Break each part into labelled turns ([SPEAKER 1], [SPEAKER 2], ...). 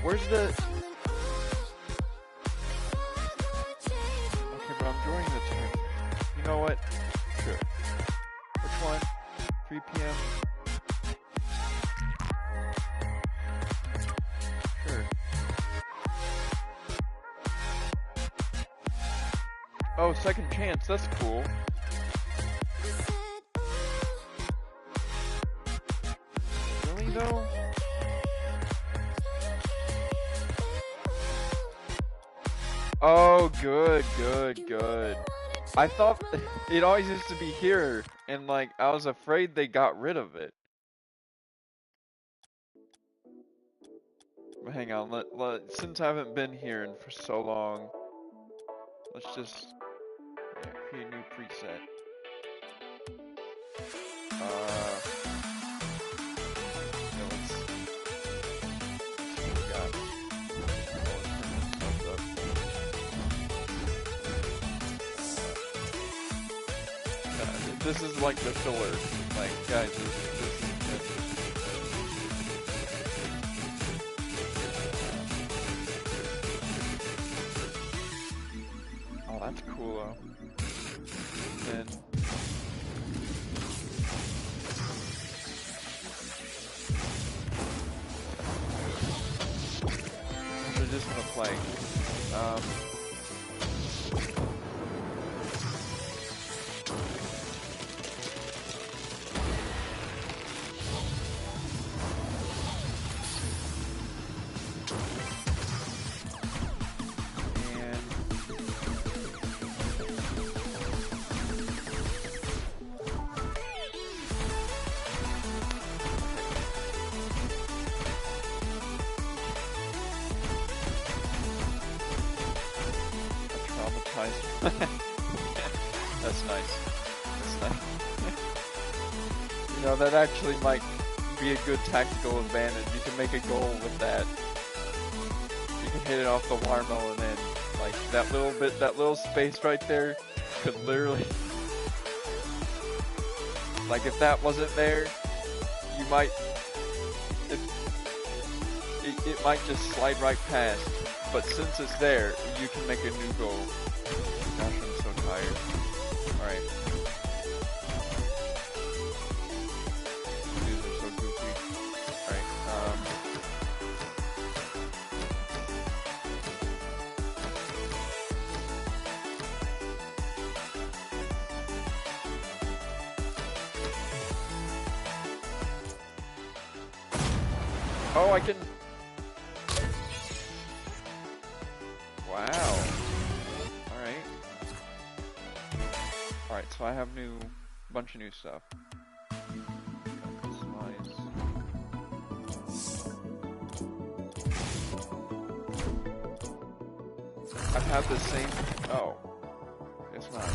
[SPEAKER 1] Where's the... Okay, but I'm joining the time. You know what? Sure. Which one? 3 p.m.? Sure. Oh, second chance. That's cool. Really, though? Oh, good. I thought it always used to be here, and like, I was afraid they got rid of it. Hang on, since I haven't been here for so long, let's just create a new preset. Let's see what we got. This is like the filler. Like, guys, this is oh, that's cool. And we're just gonna play. That's nice. You know, that actually might be a good tactical advantage. You can make a goal with that. You can hit it off the watermelon end. Like, that little space right there could literally... Like, if that wasn't there, you might... It might just slide right past. But since it's there, you can make a new goal. Gosh, I'm so tired. Alright. These are so goofy. Alright, oh, I can... Wow. Alright. Alright, so I have bunch of new stuff. Customize. I've had the same... Oh. It's not.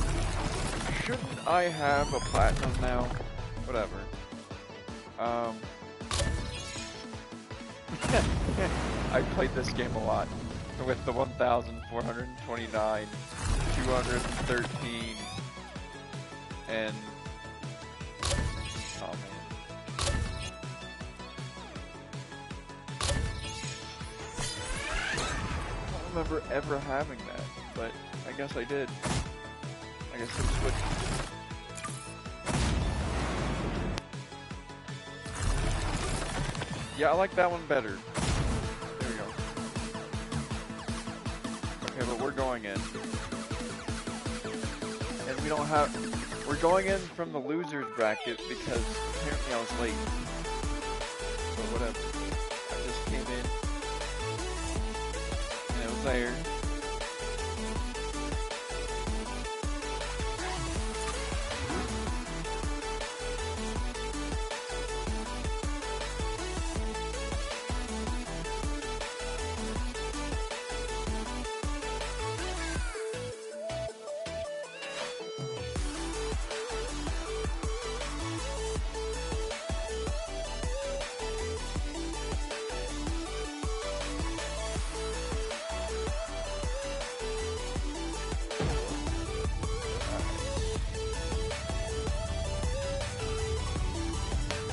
[SPEAKER 1] Shouldn't I have a platinum now? Whatever. I played this game a lot. With the 1,429, 213, and... Oh man. I don't remember ever having that, but I guess I did. I guess I switched. Yeah, I like that one better. There we go. Okay, but we're going in. And we don't have... We're going in from the loser's bracket because apparently I was late. But whatever. I just came in. And it was there.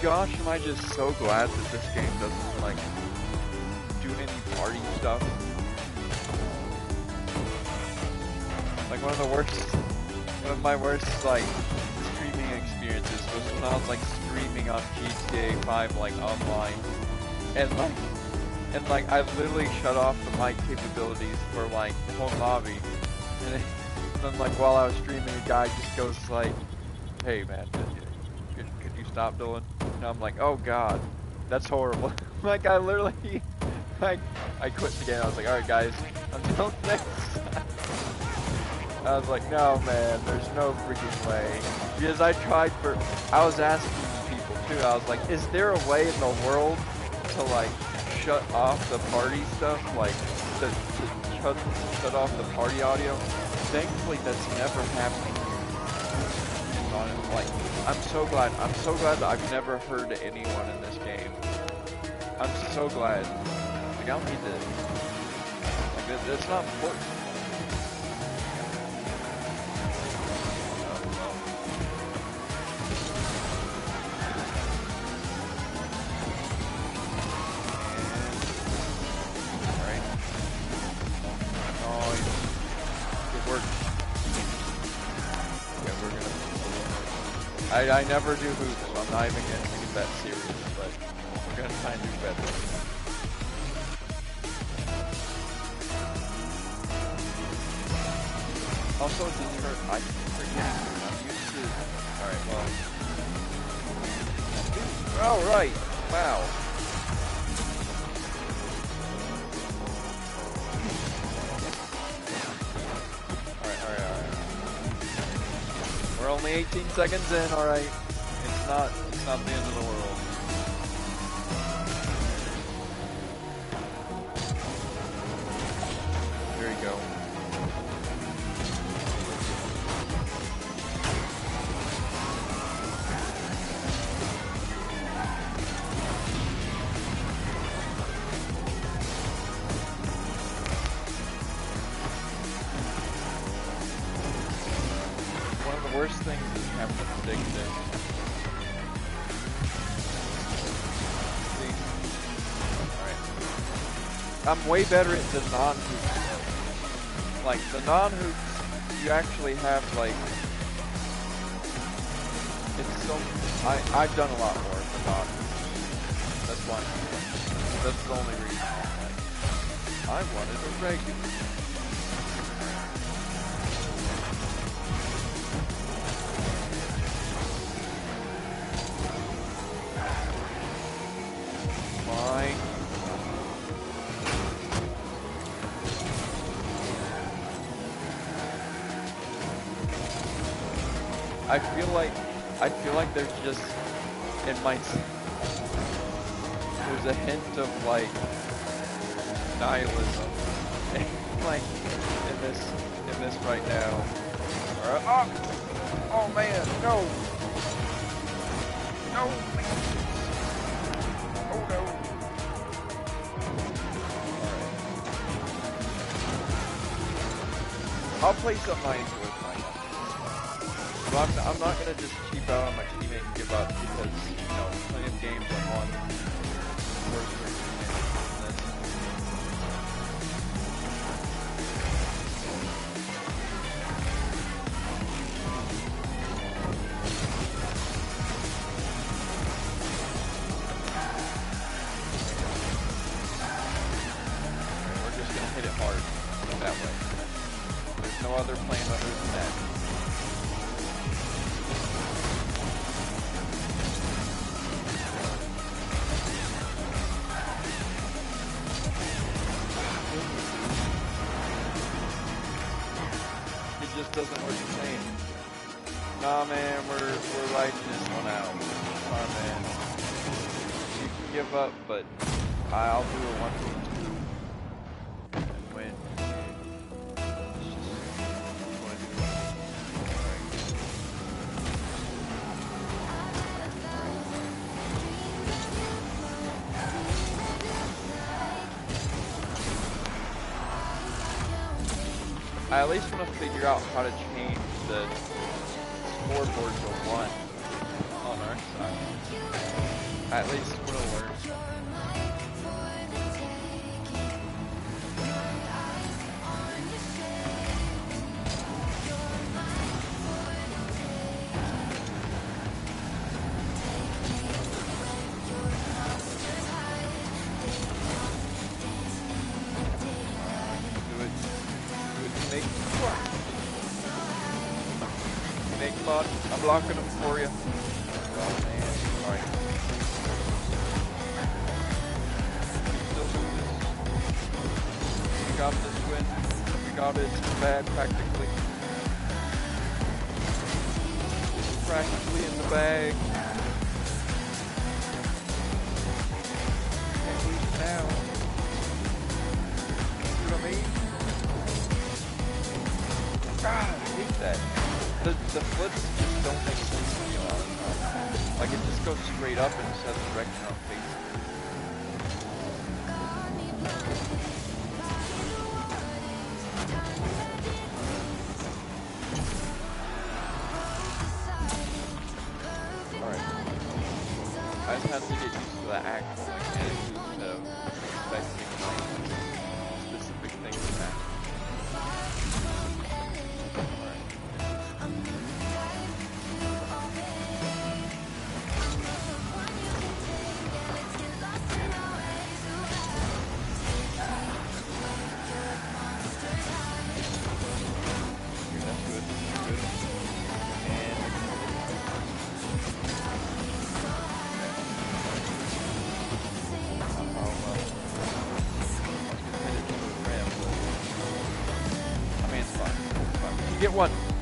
[SPEAKER 1] Gosh, am I just so glad that this game doesn't, like, do do any party stuff. Like one of my worst like streaming experiences was when I was like streaming on GTA 5 like online, and I literally shut off the mic capabilities for like the whole lobby, and then like while I was streaming, a guy just goes like, "Hey man, could you stop, Dylan?" And I'm like, "Oh god, that's horrible." Like I literally, I quit the game. I was like, "All right guys, until next time." I was like, no man, there's no freaking way. Because I was asking people too, I was like, is there a way in the world to like shut off the party stuff? Like, to shut off the party audio? Thankfully that's never happened. Like, I'm so glad that I've never heard anyone in this game. I'm so glad. Like, I don't need to, like, it's not important. I never do hoops, so I'm not even going to get that serious, but we're going to try and do better. Also, just hurt, I forget, I'm used to, alright, well, oh, right, wow. We're only 18 seconds in, alright. It's not the end of the world. There you go. Worst thing is you have to predict this. See? Alright. I'm way better at the non-hoops. Like, the non-hoops, you actually have, like... It's so... I've done a lot more at the non-hoops. That's why. That's the only reason. I wanted a regular. I feel like there's just there's a hint of like nihilism like in this right now. Oh man, no. No. Oh no. Alright. I'll play something I enjoy playing. So I'm not gonna just cheap out on my teammate and give up because, you know, plenty of games I'm on worse for we're just gonna hit it hard that way. There's no other plan other than that. Just doesn't work the same. Nah man, we're riding this one out. Sorry man. You can give up, but I'll do a 1v2 and win. It's just what I do. I at least want to figure out how to change the scoreboard to 1 on our side. I at least want to learn. Come on, I'm blocking them for you. Oh man, alright. Still do this. We got this win. We got it. It's bad practically. It's practically in the bag. Can't lose it now. See what I mean? God, I hate that. The flips just don't make sense to me a lot of the time. Like it just goes straight up instead of the direction I'm facing. Alright. I just have to get used to the actual mechanics instead of expecting specific things to happen.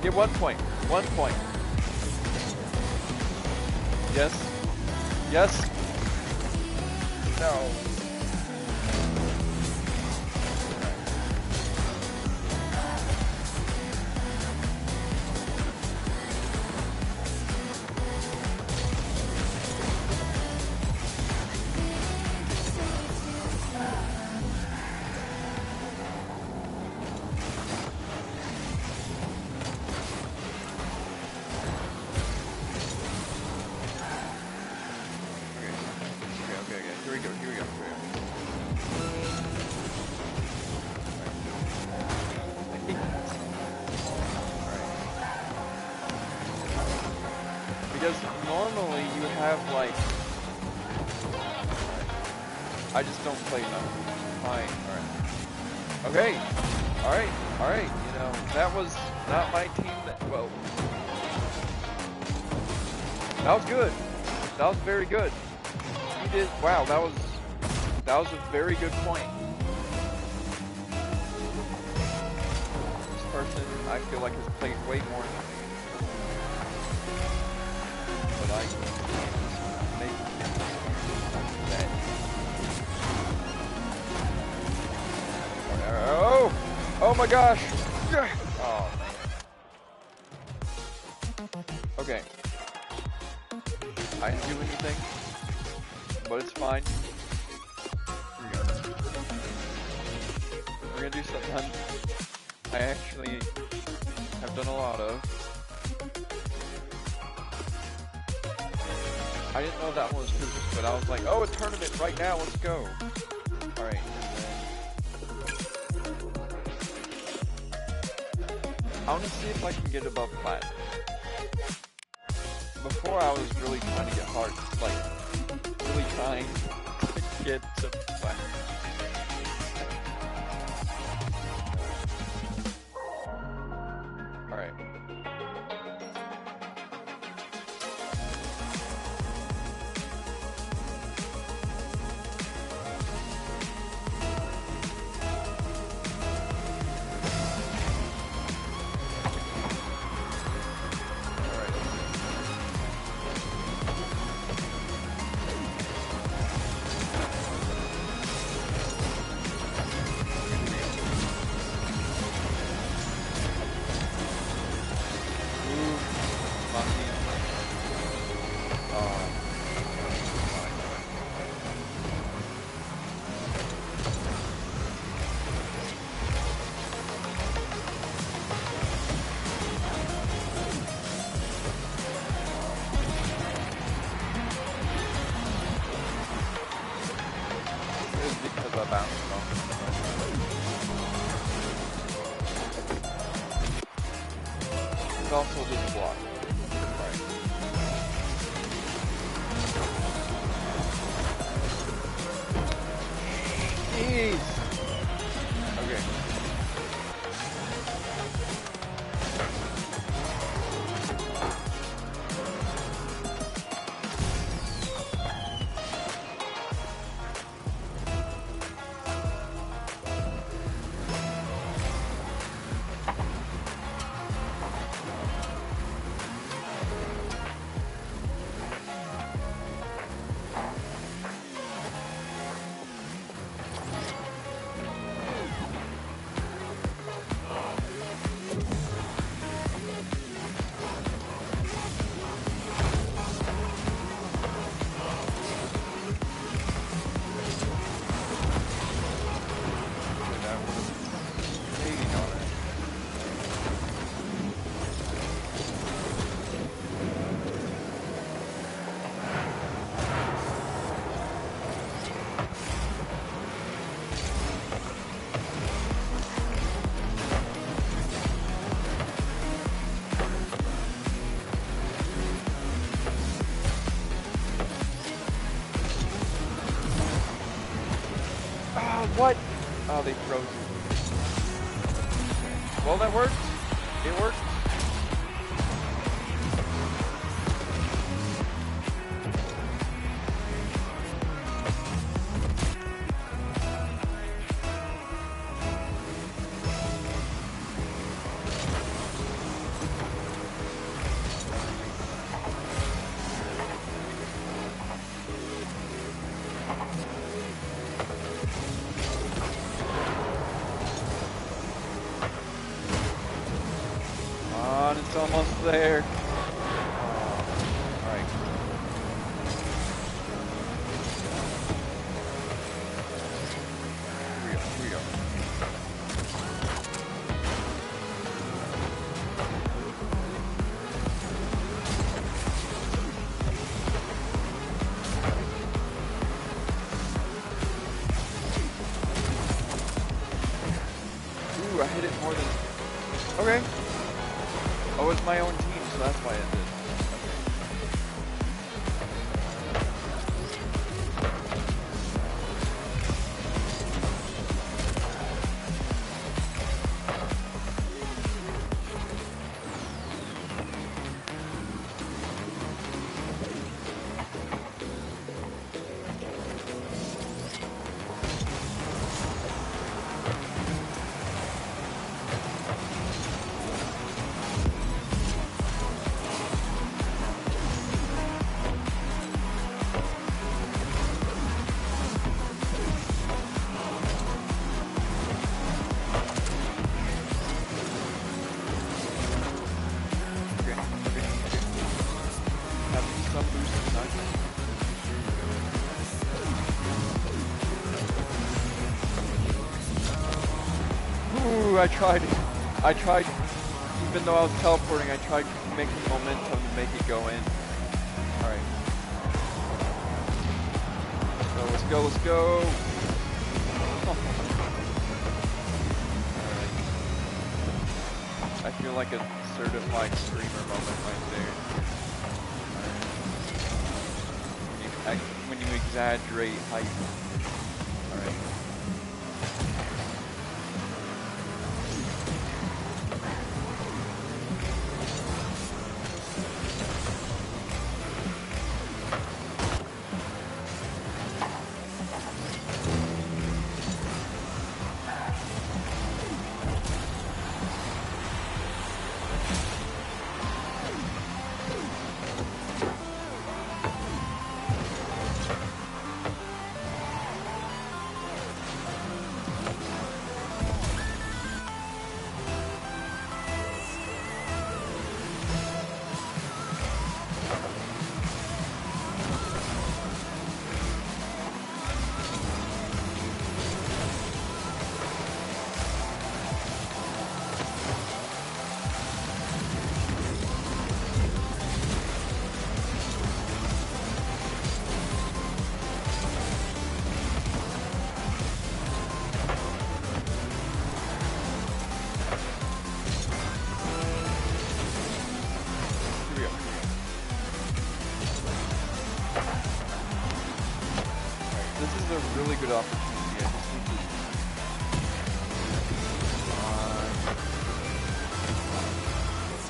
[SPEAKER 1] Get 1 point. 1 point. Yes. Yes. No. Because normally you have like, I just don't play enough. Fine, alright. Okay, alright, you know, that was not my team that, well, that was good. That was very good. You did, wow, that was a very good point. This person, I feel like, has played way more than me. But I can't make that. Oh! Oh my gosh! Oh man. Okay. I didn't do anything, but it's fine. Here we go. We're gonna do something I actually have done a lot of. I didn't know that one was physics, but I was like, oh, a tournament right now, let's go. Alright, I want to see if I can get above platinum. Before I was really trying to get hard, like, really trying to get to platinum. Alright. Also this block. Right. Jeez. Okay. what? Oh, they froze you. Well, that worked. It worked. It's almost there. Alright. Here we go. Ooh, I hit it more than... Okay. Oh, it's my own team, so that's why it did. Ooh, I tried, even though I was teleporting, I tried making momentum to make it go in. Alright. So let's go, let's go! Alright. I feel like a certified streamer moment right there. Alright. When you exaggerate hype. Alright. Really good opportunity. I just need to...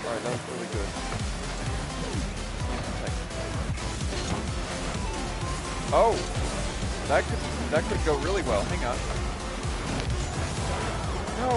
[SPEAKER 1] Alright, that was really good. Oh! That could go really well. Hang on. No!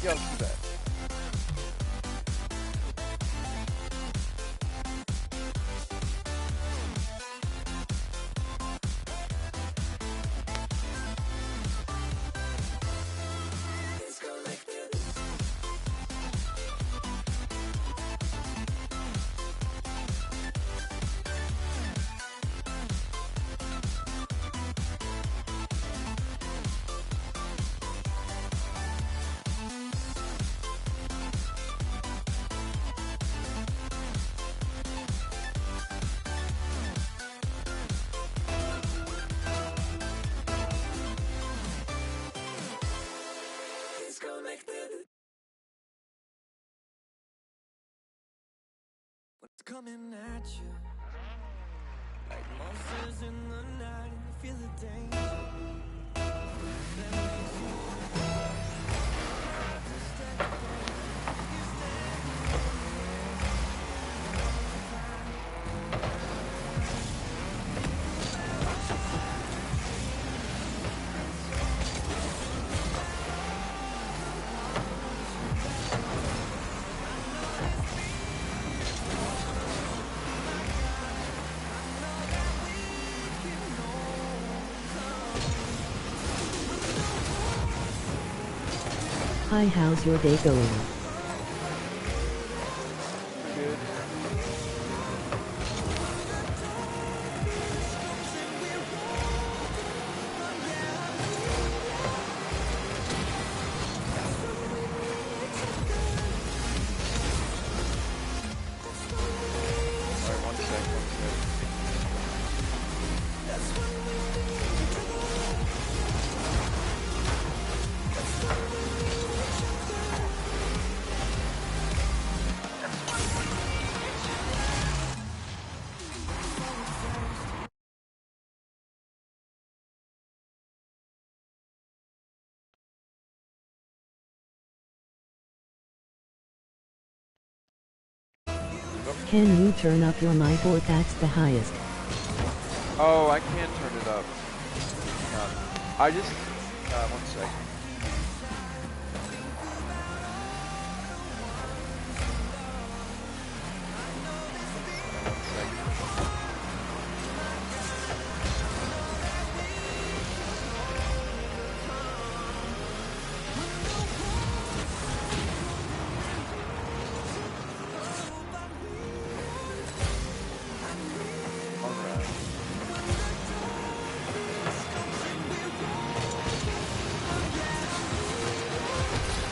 [SPEAKER 1] maybe I'll do that.
[SPEAKER 2] Coming at you like monsters in the night. Feel the danger that makes you
[SPEAKER 3] Hi, how's your day going?
[SPEAKER 1] Good. Alright, one sec.
[SPEAKER 3] Can you turn up your mic or that's the highest?
[SPEAKER 1] Oh, I can't turn it up. I just, one sec.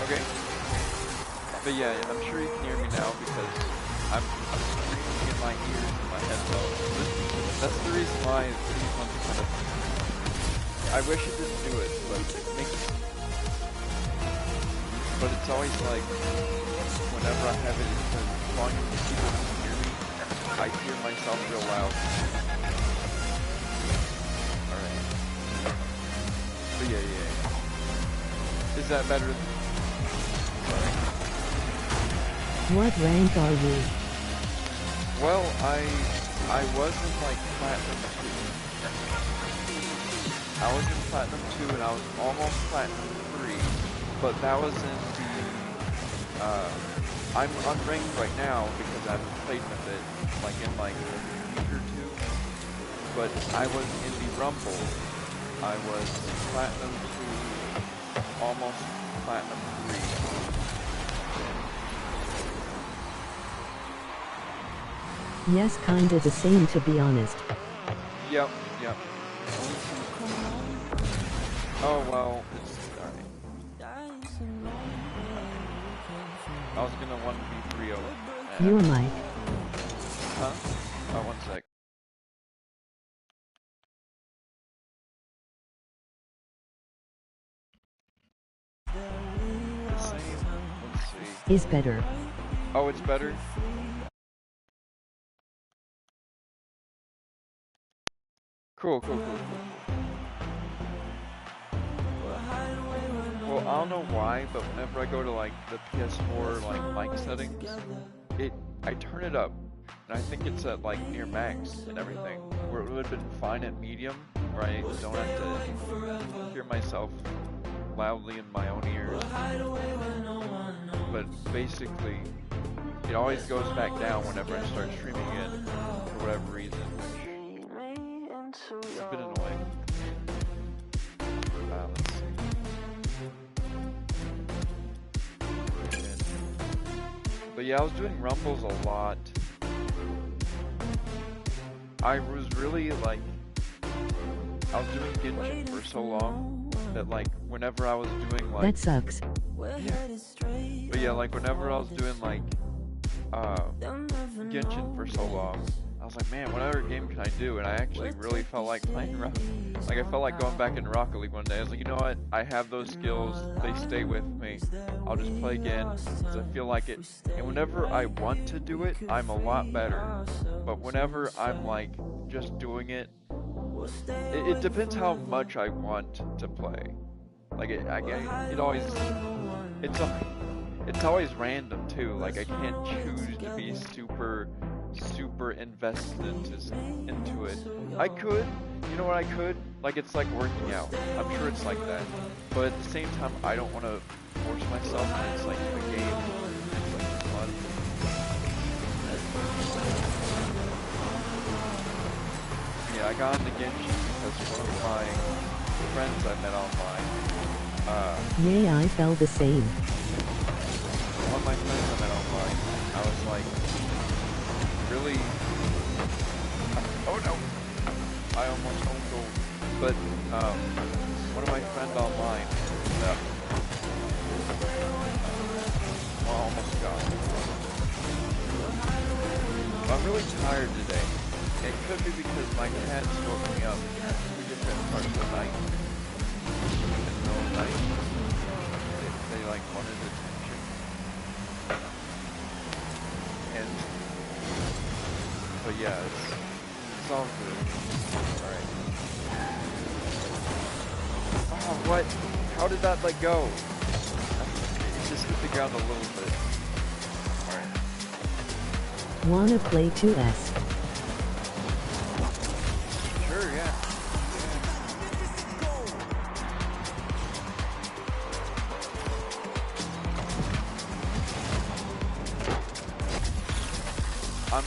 [SPEAKER 1] Okay. But yeah, I'm sure you can hear me now because I'm screaming in my ears in my headphones. That's the reason why these ones kind of... I wish it didn't do it, but it makes... But it's always like, whenever I have it to volume so people can hear me, I hear myself real loud. Alright. But yeah. Is that better?
[SPEAKER 3] What rank are you?
[SPEAKER 1] Well, I was in like Platinum 2. I was in Platinum 2 and I was almost Platinum 3, but that was in the, I'm unranked right now because I haven't played with it, like in like a week or two, but I was in the Rumble. I was Platinum 2, almost Platinum 3.
[SPEAKER 3] Yes, kinda the same to be honest.
[SPEAKER 1] Yep. Oh well, it's alright. I was gonna 1v3 over.
[SPEAKER 3] Your mic.
[SPEAKER 1] Huh? Oh, one sec. The same. Let's see.
[SPEAKER 3] Is better.
[SPEAKER 1] Oh, it's better? Cool. Well, I don't know why, but whenever I go to like the PS4 like mic settings, I turn it up, and I think it's at like near max and everything. Where it would have been fine at medium, where I don't have to hear myself loudly in my own ears. But basically, it always goes back down whenever I start streaming again for whatever reason, which is a bit annoying. Let's see. But yeah, I was doing Rumbles a lot. I was really like, I was doing Genshin for so long that like whenever I was doing like
[SPEAKER 3] That sucks.
[SPEAKER 1] But yeah, like whenever I was doing like Genshin for so long, I was like, man, what other game can I do? And I actually really felt like playing Rocket. Like I felt like going back into Rocket League one day. I was like, you know what? I have those skills. They stay with me. I'll just play again because I feel like it. And whenever I want to do it, I'm a lot better. But whenever I'm like just doing it, it depends how much I want to play. Like it always, it's always random too. Like I can't choose to be super invested into it. I could, you know what I could? Like it's like working out. I'm sure it's like that. But at the same time, I don't want to force myself. And it's like a game. It's like fun. Yeah, I got into Genshin because one of my friends I met online.
[SPEAKER 3] Yay, I felt the same.
[SPEAKER 1] One of my friends I met online, I was like, really, oh no, I almost owned gold, but, one of my friends online, almost got it. I'm really tired today. It could be because my cats woke me up at 2 different parts of the night. In the middle of the night. They like wanted attention. And but yeah, it's all good. Alright. Oh, what? How did that let go? It just hit the ground a little bit. Alright.
[SPEAKER 3] Wanna play 2S?
[SPEAKER 1] Sure, yeah.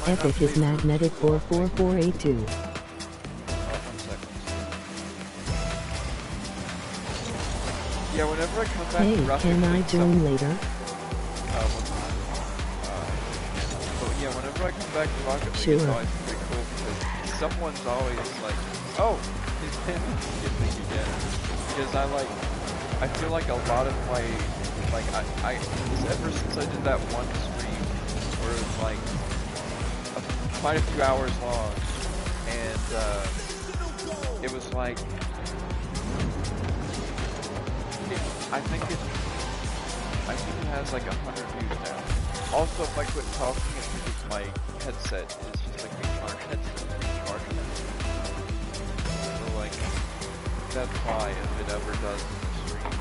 [SPEAKER 3] Epic is magnetic 44482.
[SPEAKER 1] One second. Yeah, whenever I come back
[SPEAKER 3] Hey,
[SPEAKER 1] to Rocket
[SPEAKER 3] can I
[SPEAKER 1] League,
[SPEAKER 3] join later?
[SPEAKER 1] but yeah, whenever I come back to Rocket League,
[SPEAKER 3] Sure.
[SPEAKER 1] it's always pretty cool because someone's always like, oh, he's been gifting again. Because I feel like a lot of my, like, ever since I did that one stream where it was like quite a few hours long, and it was like, I think it has like 100 views now. Also, if I quit talking, it's because my headset is just like recharge headset, recharging it. So like, that's why if it ever does in the stream.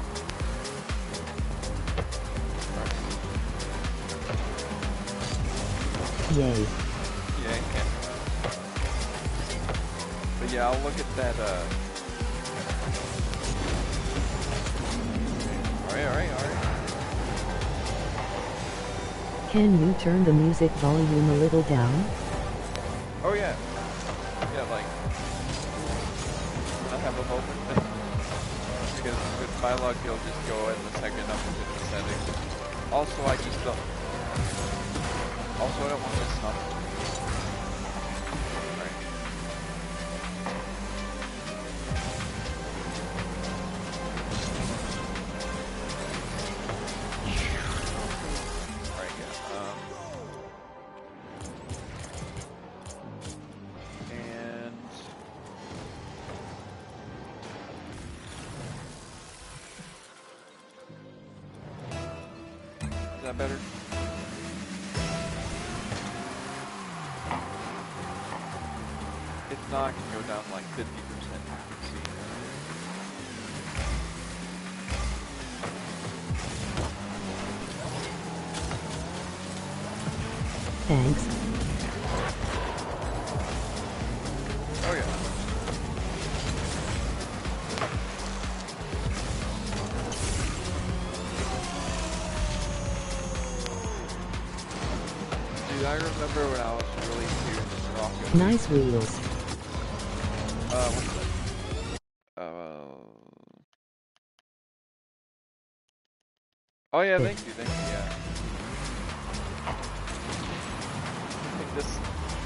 [SPEAKER 3] Yay.
[SPEAKER 1] Yeah, yeah. But yeah, I'll look at that, Alright.
[SPEAKER 3] Can you turn the music volume a little down?
[SPEAKER 1] Oh yeah. Yeah, like, I have a moment. Because with my luck, you'll just go in the second up into the settings. Also, I just don't. Also, I don't want this stuff. Alright. Alright, yeah. And is that better? If not, I can go down like 50%. See.
[SPEAKER 3] Thanks.
[SPEAKER 1] Oh yeah. remember when I was really serious Rocket League.
[SPEAKER 3] Nice wheels.
[SPEAKER 1] What's that? Oh yeah, thank you, yeah. I think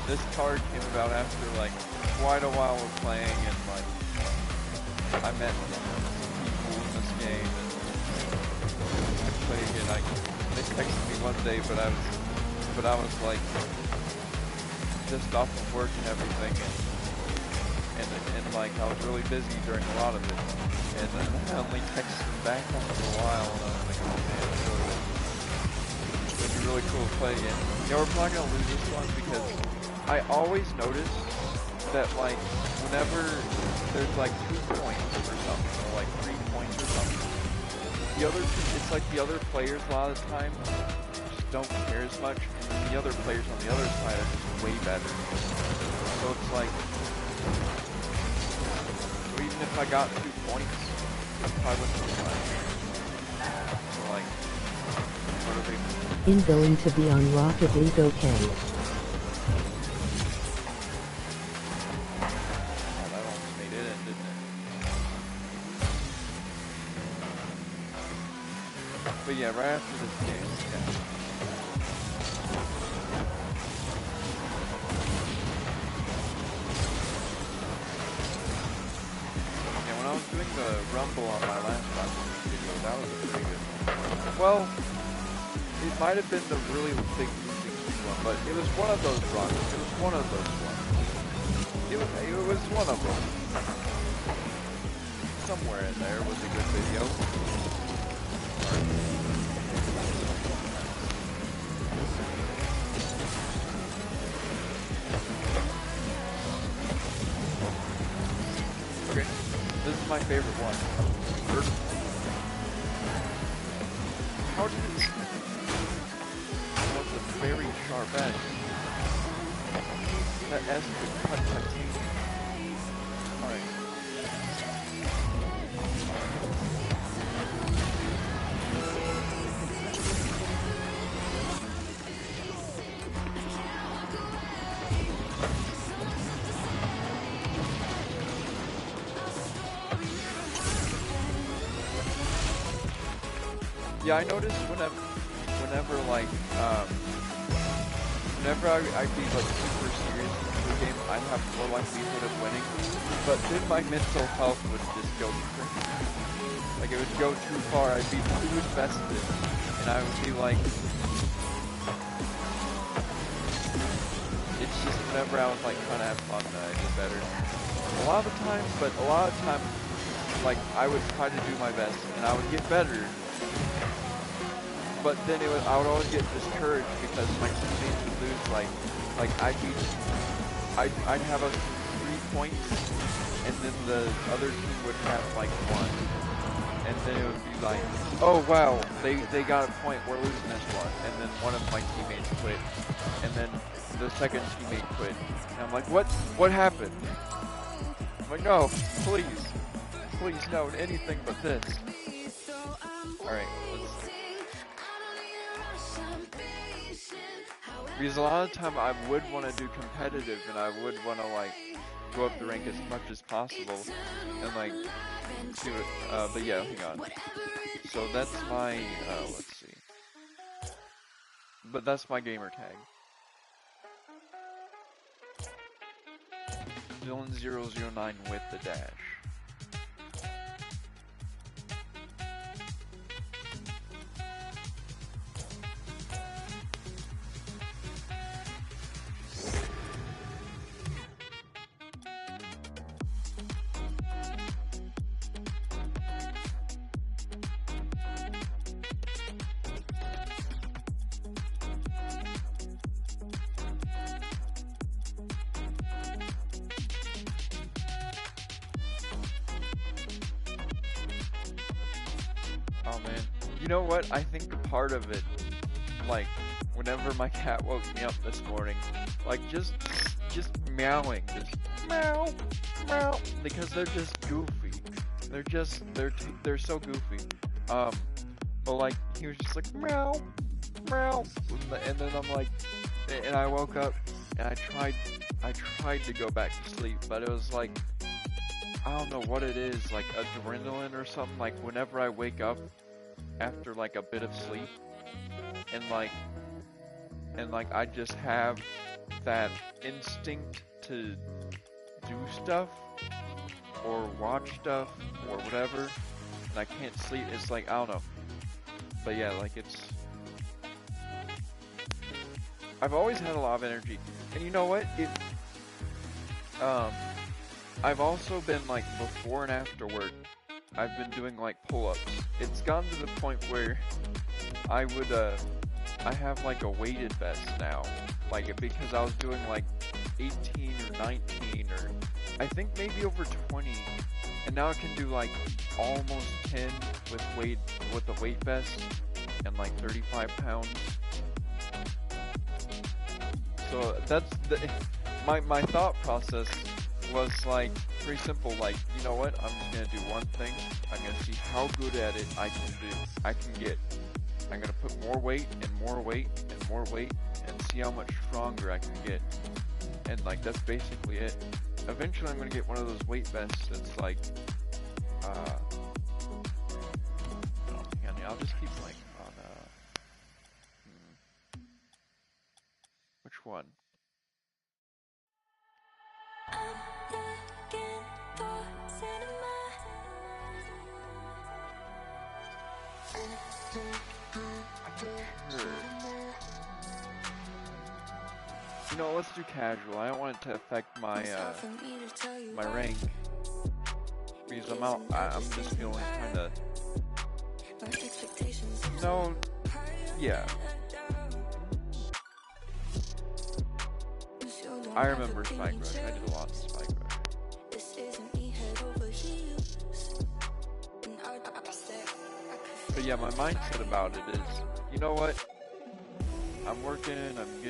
[SPEAKER 1] this card came about after like quite a while of playing, and like I met some people in this game, and I played it. They texted me one day, but I was like just off of work and everything, and like I was really busy during a lot of it, and then I only texted them back after a while, and I was like, oh man, it'd be really cool to play again. Yeah, we're probably gonna lose this one because I always notice that like whenever there's like 2 points or something, or like 3 points or something, it's like the other players a lot of the time just don't care as much, and the other players on the other side are just way better. So it's like, so even if I got 2 points, I probably wouldn't be fine. So like, what are they?
[SPEAKER 3] In going to be on Rocket League, okay.
[SPEAKER 1] That almost made it in, didn't it? But yeah, right after this game, yeah. Yeah, when I was doing the Rumble on my last video, that was a pretty good one. Well, it might have been the really big losing one, but it was one of those runs. It was one of those ones. It was one of them. Somewhere in there was a good video. Okay, this is my favorite one. How did it? That was a very sharp edge. That S could cut titanium. Alright. Yeah, I noticed whenever like, whenever I'd be like super serious in the game, I'd have more likelihood of winning, but then my mental health would just go crazy. Like it would go too far, I'd be too invested, and I would be like, it's just whenever I was like trying to have fun that I did better. A lot of the time, like I would try to do my best, and I would get better. But then I would always get discouraged because my teammates would lose. Like I'd have 3 points, and then the other team would have like 1, and then it would be like, oh wow, they got a point, we're losing this one, and then one of my teammates quit, and then the second teammate quit, and I'm like, what happened? I'm like, no, please no, anything but this. All right, let's. Because a lot of the time I would want to do competitive, and I would want to like go up the rank as much as possible, and like do it. But yeah, hang on. So that's my let's see. But that's my gamer tag. Villain009 with the dash. Oh man, you know what? I think part of it, like, whenever my cat woke me up this morning, like just meowing, just meow, meow, because they're just goofy. They're so goofy. But like he was just like meow, meow, and then I'm like, and I woke up and I tried to go back to sleep, but it was like, I don't know what it is, like adrenaline or something. Like whenever I wake up after like a bit of sleep, and like I just have that instinct to do stuff or watch stuff or whatever, and I can't sleep. It's like, I don't know, but yeah, like I've always had a lot of energy, and you know what? I've also been like before and after work, I've been doing like pull-ups. It's gotten to the point where I have like a weighted vest now, like because I was doing like 18 or 19 or I think maybe over 20, and now I can do like almost 10 with the weight vest and like 35 pounds. So that's my thought process was like pretty simple, like, you know what, I'm just gonna do one thing. I'm gonna see how good at it I can get. I'm gonna put more weight and more weight and more weight and see how much stronger I can get. And like that's basically it. Eventually I'm gonna get one of those weight vests that's like I'll just keep blanking on which one? You know, let's do casual. I don't want it to affect my my rank because I'm just feeling kind of. No, yeah. I remember Spike Rush. I did a lot of Spike Rush. But yeah, my mindset about it is, you know what? I'm working. I'm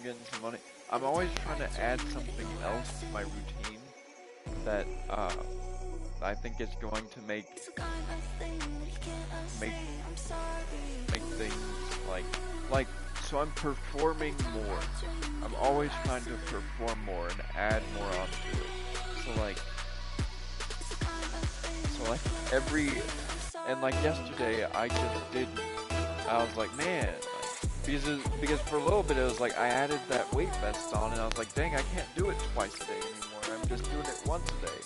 [SPEAKER 1] getting some money. I'm always trying to add something else to my routine that I think is going to make things like so I'm performing more. I'm always trying to perform more and add more onto it. So like like yesterday I just didn't. I was like, man. Because for a little bit it was like I added that weight vest on and I was like, dang, I can't do it twice a day anymore. I'm just doing it once a day.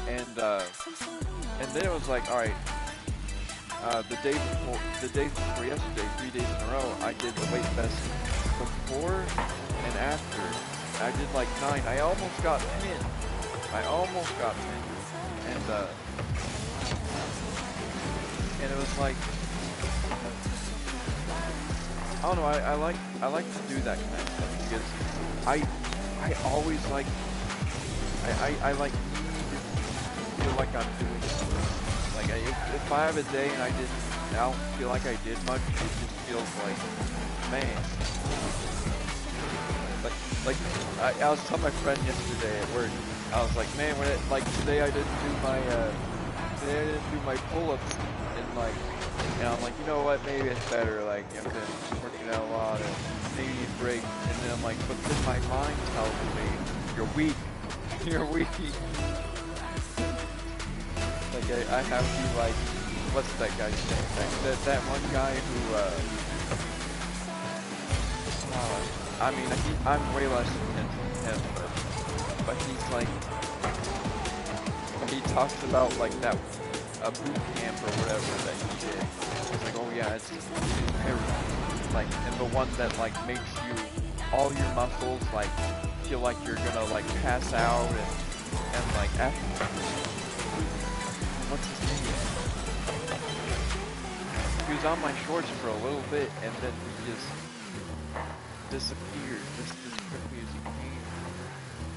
[SPEAKER 1] And then it was like, all right, the day before yesterday, 3 days in a row, I did the weight vest before and after. I did like 9. I almost got 10. And it was like, I don't know, I like to do that kind of stuff because I always like I like feel like I'm doing something. Like if I have a day and I don't feel like I did much, it just feels like, man. I was telling my friend yesterday at work, I was like, man, today I didn't do my pull-ups and I'm like, you know what, maybe it's better, like, I've been working out a lot and maybe need a break, and then I'm like, but then my mind tells me, you're weak. Like, I have to, like, what's that guy's name? That one guy who, I mean, I'm way less intense than him, but he's like, he talks about, like, that a boot camp or whatever that he did. It's like, oh yeah, it's imperative. Like, and the one that like makes you, all your muscles like feel like you're gonna like pass out and like after, what's his name? He was on my shorts for a little bit and then he just disappeared just as quickly as he came.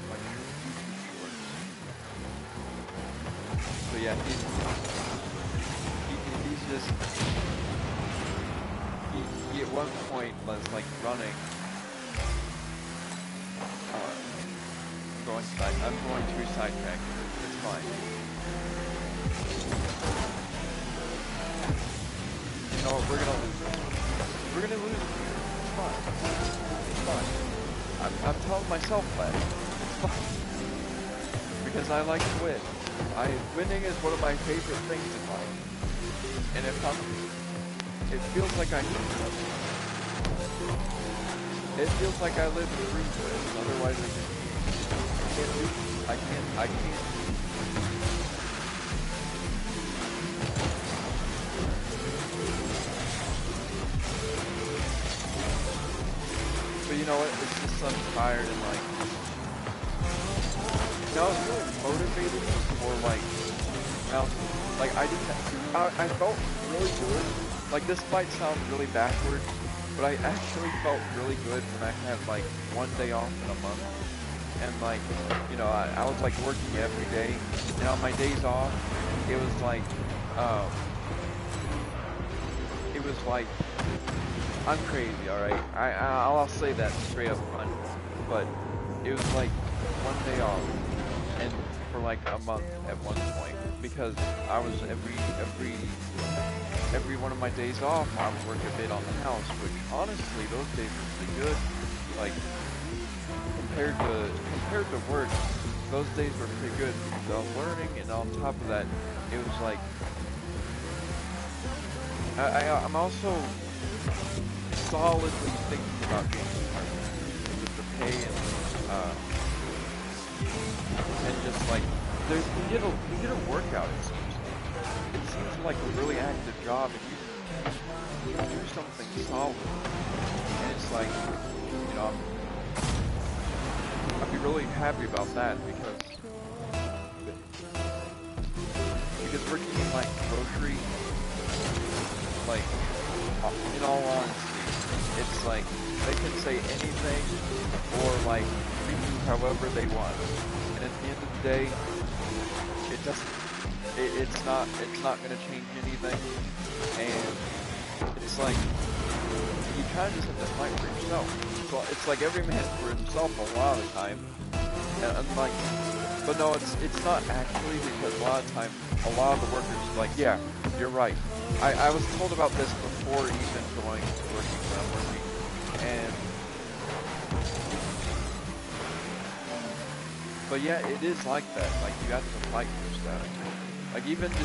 [SPEAKER 1] Like YouTube shorts. So yeah, he's just, he at one point was like running, I'm going to sidetrack, it's fine. You know what, we're gonna lose it. It's fine. fine. I'm telling myself that. It's fine. Because I like to win. Winning is one of my favorite things in life. And if it feels like I need to. It feels like I live and breathe with. Otherwise I can't do it. I can't. But you know what? It's just I'm tired and like. I was really motivated for like. I felt really good. Like this might sound really backward, but I actually felt really good when I had like one day off in a month. And like, you know, I was like working every day. And on my days off, it was like, I'm crazy, alright? I'll say that straight up front. But it was like one day off, and for like a month at one point, because I was every one of my days off, I would work a bit on the house, which honestly, those days were pretty good. Like, compared to work, those days were pretty good because I was learning, and on top of that, it was like, I'm also solidly thinking about getting started with the pay and just like, you get a workout, it seems like a really active job, and you do something solid, and it's like, you know, I'd be really happy about that because working in like grocery, like in all honesty, it's like they can say anything or like treat you however they want, and at the end of the day, it's not gonna change anything, and it's like you kind of just have to fight for yourself. So it's like every man for himself a lot of the time, and like, but no, it's not actually, because a lot of the time, a lot of the workers are like, yeah, you're right. I was told about this before even going to working when I'm working, and but yeah, it is like that. Like you have to fight for stuff. Like even to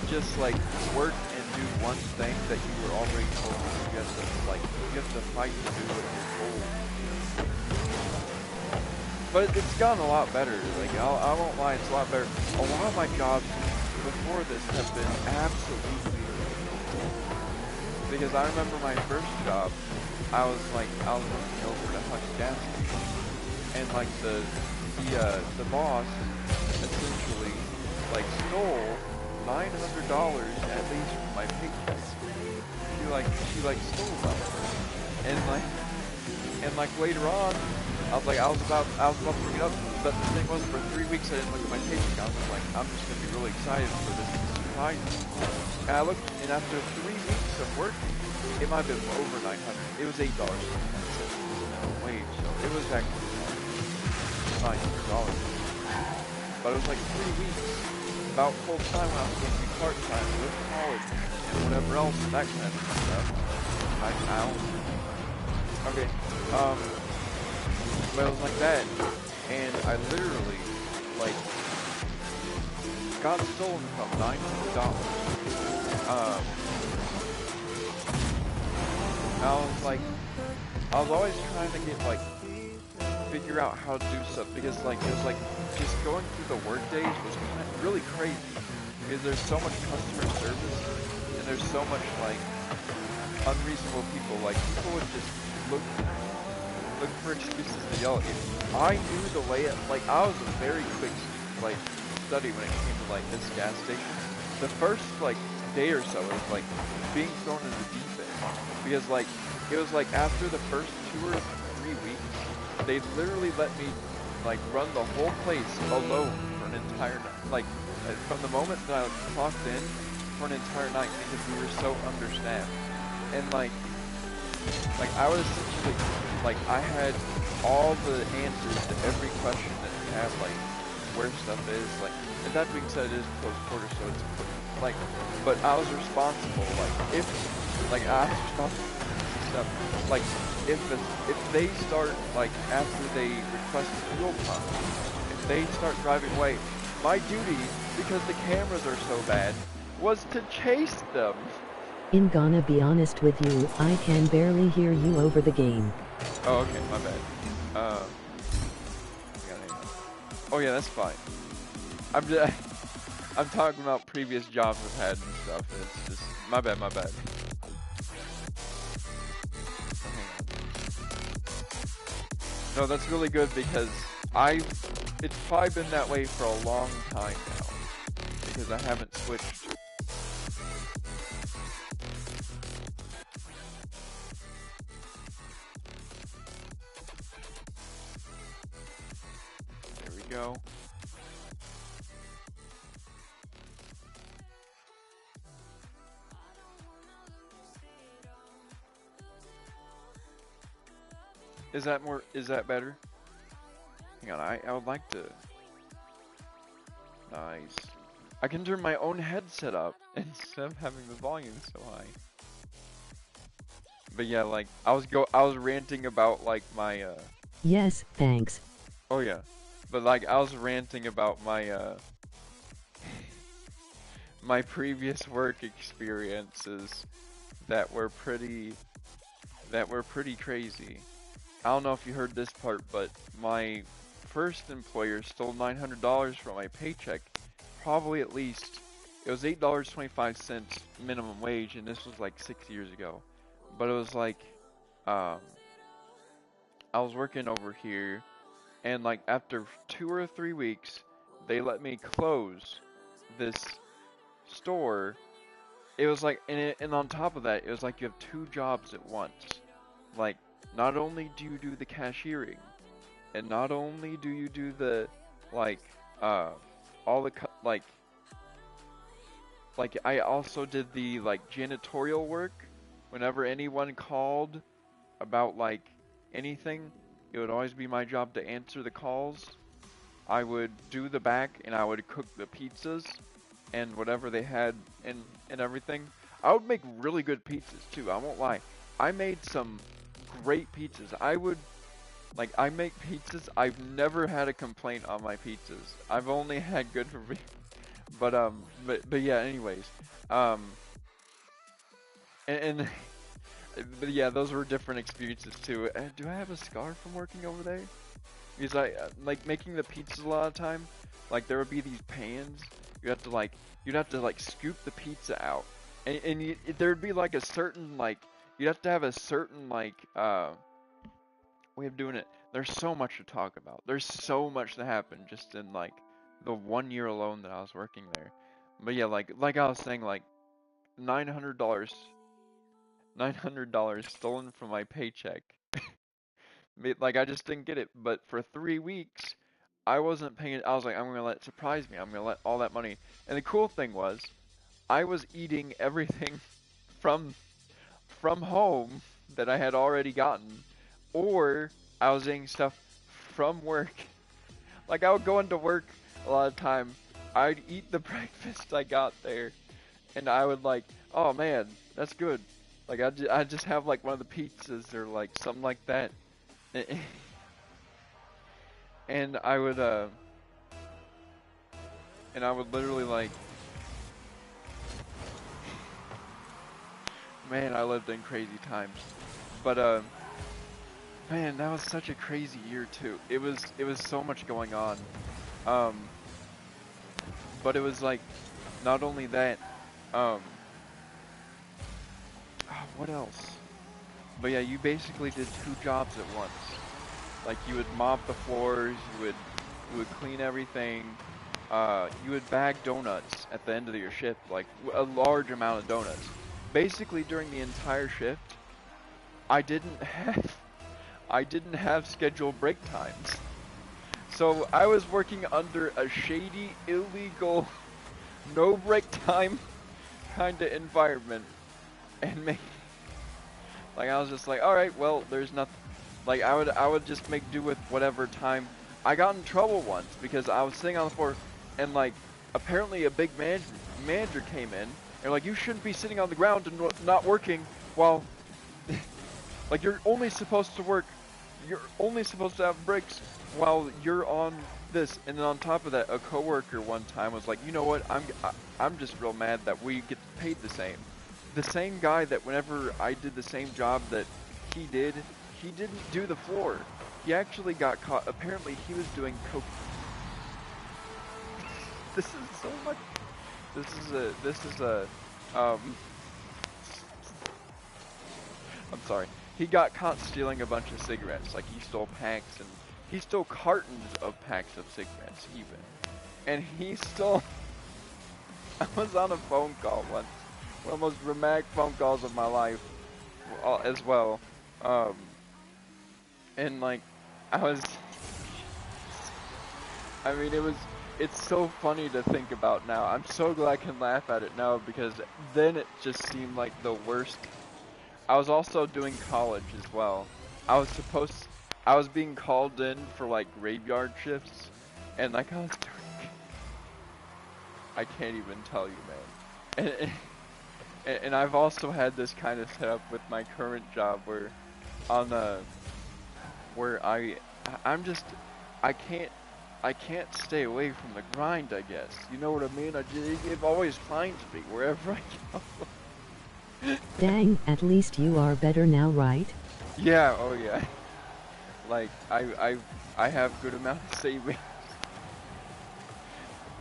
[SPEAKER 1] just like work and do one thing that you were already told, you have to fight to do what you're told. But it's gotten a lot better. Like I won't lie, it's a lot better. A lot of my jobs before this have been absolutely, because I remember my first job, I was working over at a Hutch gas station, and like the boss essentially like stole $900 at least from my paycheck. She stole them, and later on, I was about to bring it up, but the thing was, for 3 weeks I didn't look at my paycheck. I was like, I'm just gonna be really excited for this to surprise me. And I looked, and after 3 weeks of working, it might have been over 900. It was $8 wage, so it was actually $900. But it was like 3 weeks, about full time when I was supposed to be part time with college and whatever else, that kind of stuff. Okay, but it was like that, and I literally, like, got stolen from $900. I was always trying to get, like, figure out how to do stuff, because, like, it was, like, just going through the work days was really crazy, because there's so much customer service, and there's so much, like, unreasonable people. Like, people would just look for excuses to yell at you. I knew the layout, like, I was a very quick, like, study when it came to, like, this gas station. The first, like, day or so, it was, like, being thrown in the deep end, because, like, it was, like, after the first 2 or 3 weeks, they literally let me, like, run the whole place alone for an entire night, like, from the moment that I clocked in for an entire night, because we were so understaffed, and, like, I was essentially, like, I had all the answers to every question that you have, like, where stuff is, like, and that being said, it is close quarters, so it's, like, but I was responsible, like, if, like, I was responsible for stuff, like, if they start, like, after they request a fuel pump, if they start driving away, my duty, because the cameras are so bad, was to chase them.
[SPEAKER 3] In gonna be honest with you, I can barely hear you over the game.
[SPEAKER 1] Oh, okay, my bad. Oh yeah, that's fine. I'm just, I'm talking about previous jobs I've had and stuff, and it's just, my bad. No, that's really good because it's probably been that way for a long time now, because I haven't switched. There we go. Is that better? Hang on, I would like to. Nice. I can turn my own headset up instead of having the volume so high. But yeah, like I was ranting about like my
[SPEAKER 3] Yes, thanks.
[SPEAKER 1] Oh yeah. But like I was ranting about my my previous work experiences that were pretty crazy. I don't know if you heard this part, but my first employer stole $900 from my paycheck. Probably at least, it was $8.25 minimum wage, and this was like 6 years ago. But it was like, I was working over here, and like after 2 or 3 weeks, they let me close this store. It was like, and on top of that, it was like you have 2 jobs at once. Like, not only do you do the cashiering, and not only do you do the, like, all the, like I also did the, like, janitorial work. Whenever anyone called about, like, anything, it would always be my job to answer the calls. I would do the back, and I would cook the pizzas, and whatever they had, and everything. I would make really good pizzas, too, I won't lie. I made some great pizzas. I make pizzas. I've never had a complaint on my pizzas. I've only had good reviews. But yeah, anyways. And but yeah, those were different experiences too. Do I have a scar from working over there? Because I like making the pizzas a lot of time. Like there would be these pans. You'd have to like scoop the pizza out, and there'd be like a certain like. You'd have to have a certain, like, way of doing it. There's so much to talk about. There's so much that happened just in, like, the 1 year alone that I was working there. But yeah, like I was saying, like, $900 stolen from my paycheck. Like, I just didn't get it. But for 3 weeks, I wasn't paying it. I was like, I'm gonna let it surprise me. I'm gonna let all that money. And the cool thing was, I was eating everything from home that I had already gotten, or I was eating stuff from work. Like I would go into work a lot of time, I'd eat the breakfast I got there, and I would like, oh man, that's good. Like I'd just have like one of the pizzas or like something like that, and I would literally like. Man, I lived in crazy times. But man, that was such a crazy year too. It was so much going on. But it was like not only that, what else? But yeah, you basically did 2 jobs at once. Like you would mop the floors, you would clean everything. You would bag donuts at the end of your shift, like a large amount of donuts. Basically during the entire shift, I didn't have scheduled break times. So I was working under a shady, illegal, no break time kind of environment, and like I was just like, all right, well, there's nothing. Like I would just make do with whatever time. I got in trouble once because I was sitting on the floor, and like apparently a big manager came in. They're like, you shouldn't be sitting on the ground and not working while Like you're only supposed to work, you're only supposed to have breaks while you're on this. And then on top of that, a coworker one time was like, you know what? I'm just real mad that we get paid the same. The same guy that whenever I did the same job that he didn't do the floor. He actually got caught. Apparently, he was doing coke. This is so much. This is a. I'm sorry. He got caught stealing a bunch of cigarettes. Like he stole packs and he stole cartons of packs of cigarettes even. And he stole. I was on a phone call once. One of the most dramatic phone calls of my life, as well. And like, I mean, it's so funny to think about now. I'm so glad I can laugh at it now because then it just seemed like the worst. I was also doing college as well. I was being called in for like graveyard shifts, and like I can't even tell you, man. And I've also had this kind of setup with my current job where where I can't stay away from the grind, I guess. You know what I mean? It always finds me wherever I go.
[SPEAKER 3] Dang, at least you are better now, right?
[SPEAKER 1] Yeah, oh yeah. Like I have good amount of savings.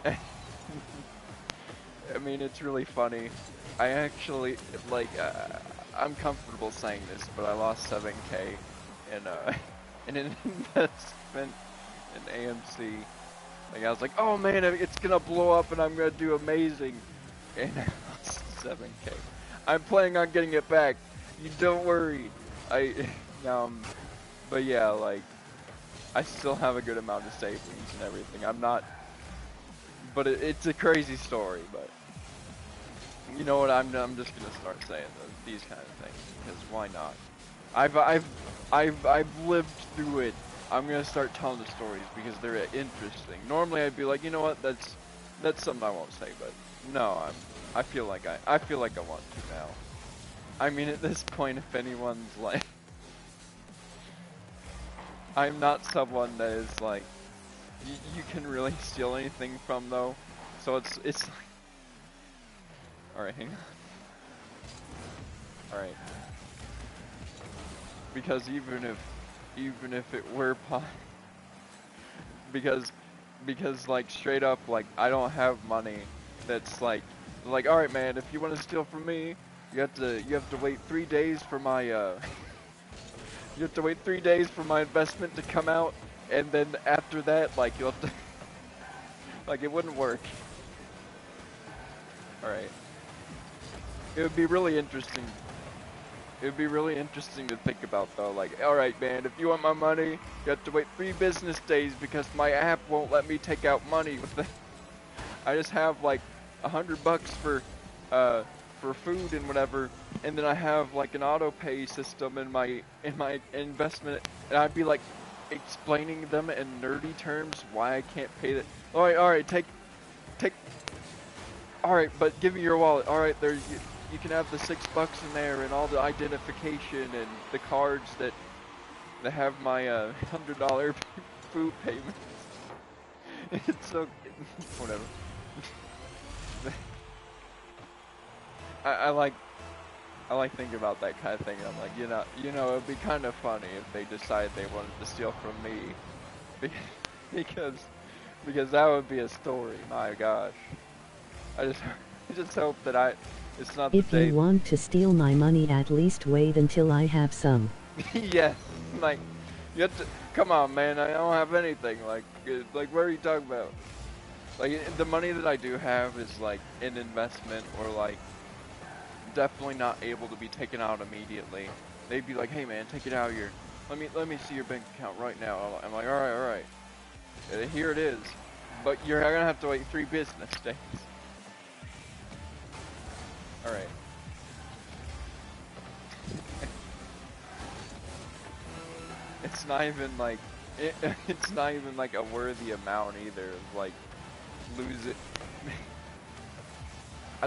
[SPEAKER 1] I mean, it's really funny. I actually like I'm comfortable saying this, but I lost 7K in an investment in AMC. Like I was like, oh man, it's gonna blow up and I'm gonna do amazing, and I lost 7K. I'm planning on getting it back. You don't worry. But yeah, like I still have a good amount of savings and everything. I'm not, but it's a crazy story. But you know what? I'm just gonna start saying these kind of things because why not? I've lived through it. I'm gonna start telling the stories because they're interesting. Normally I'd be like, you know what? That's something I won't say. But no, I feel like I want to now. I mean, at this point, if anyone's like, I'm not someone that is like, you can really steal anything from though. So it's like, all right, hang on. All right. Because even if it were because like straight up, like I don't have money that's like all right man, if you want to steal from me, you have to wait 3 days for my you have to wait 3 days for my investment to come out, and then after that, like you'll have to like it wouldn't work. All right. It would be really interesting. It would be really interesting to think about though, like, alright man, if you want my money, you have to wait 3 business days because my app won't let me take out money with the I just have like $100 for food and whatever, and then I have like an auto pay system in my investment, and I'd be like explaining them in nerdy terms why I can't pay that. Alright, take alright, but give me your wallet. Alright, there you can have the $6 in there and all the identification and the cards that have my $100 food payments. It's so whatever. I like thinking about that kind of thing. I'm like, you know, it'd be kind of funny if they decided they wanted to steal from me, because that would be a story. My gosh, I just hope that it's not the
[SPEAKER 3] If you want to steal my money, at least wait until I have some.
[SPEAKER 1] Yes, like you have to. Come on, man. I don't have anything. Like what are you talking about? Like the money that I do have is like an investment or like definitely not able to be taken out immediately. They'd be like, hey man, take it out here. Let me see your bank account right now. I'm like, all right. And here it is. But you're gonna have to wait 3 business days. All right. It's not even like it's not even like a worthy amount either. Like lose it.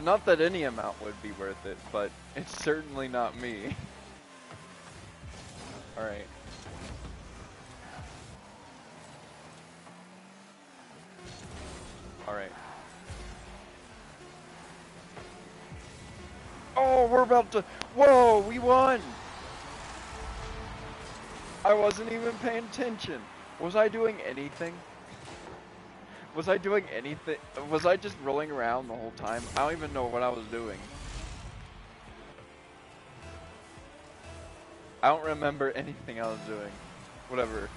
[SPEAKER 1] Not that any amount would be worth it, but it's certainly not me. Alright. Alright. Oh, we're about to... Whoa, we won! I wasn't even paying attention. Was I doing anything? Was I doing anything? Was I just rolling around the whole time? I don't even know what I was doing. I don't remember anything I was doing. Whatever.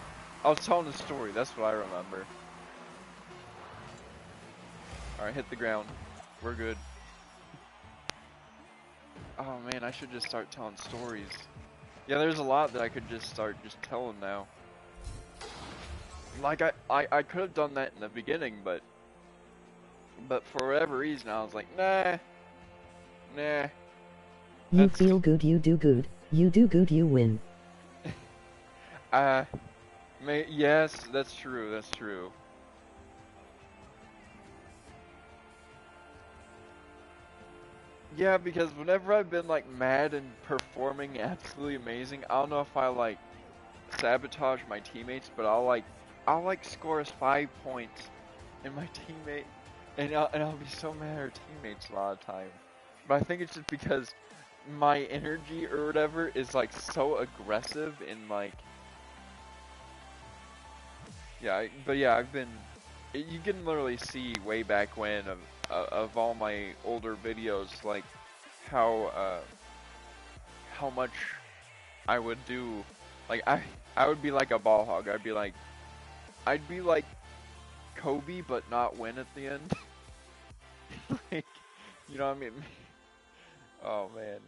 [SPEAKER 1] I was telling a story, that's what I remember. Alright, hit the ground. We're good. Oh man, I should just start telling stories. Yeah, there's a lot that I could just start just telling now. Like I could have done that in the beginning, but for whatever reason I was like, nah.
[SPEAKER 3] You feel good, you do good. You do good, you win.
[SPEAKER 1] Yes, that's true, that's true. Yeah, because whenever I've been like mad and performing absolutely amazing, I don't know if I like sabotage my teammates, but I'll like score us 5 points and my teammate, and I'll be so mad at our teammates a lot of time. But I think it's just because my energy or whatever is like so aggressive and like, yeah, but yeah, I've been, you can literally see way back when of all my older videos, like how much I would do. Like I would be like a ball hog. I'd be like Kobe, but not win at the end. Like, you know what I mean? Oh man.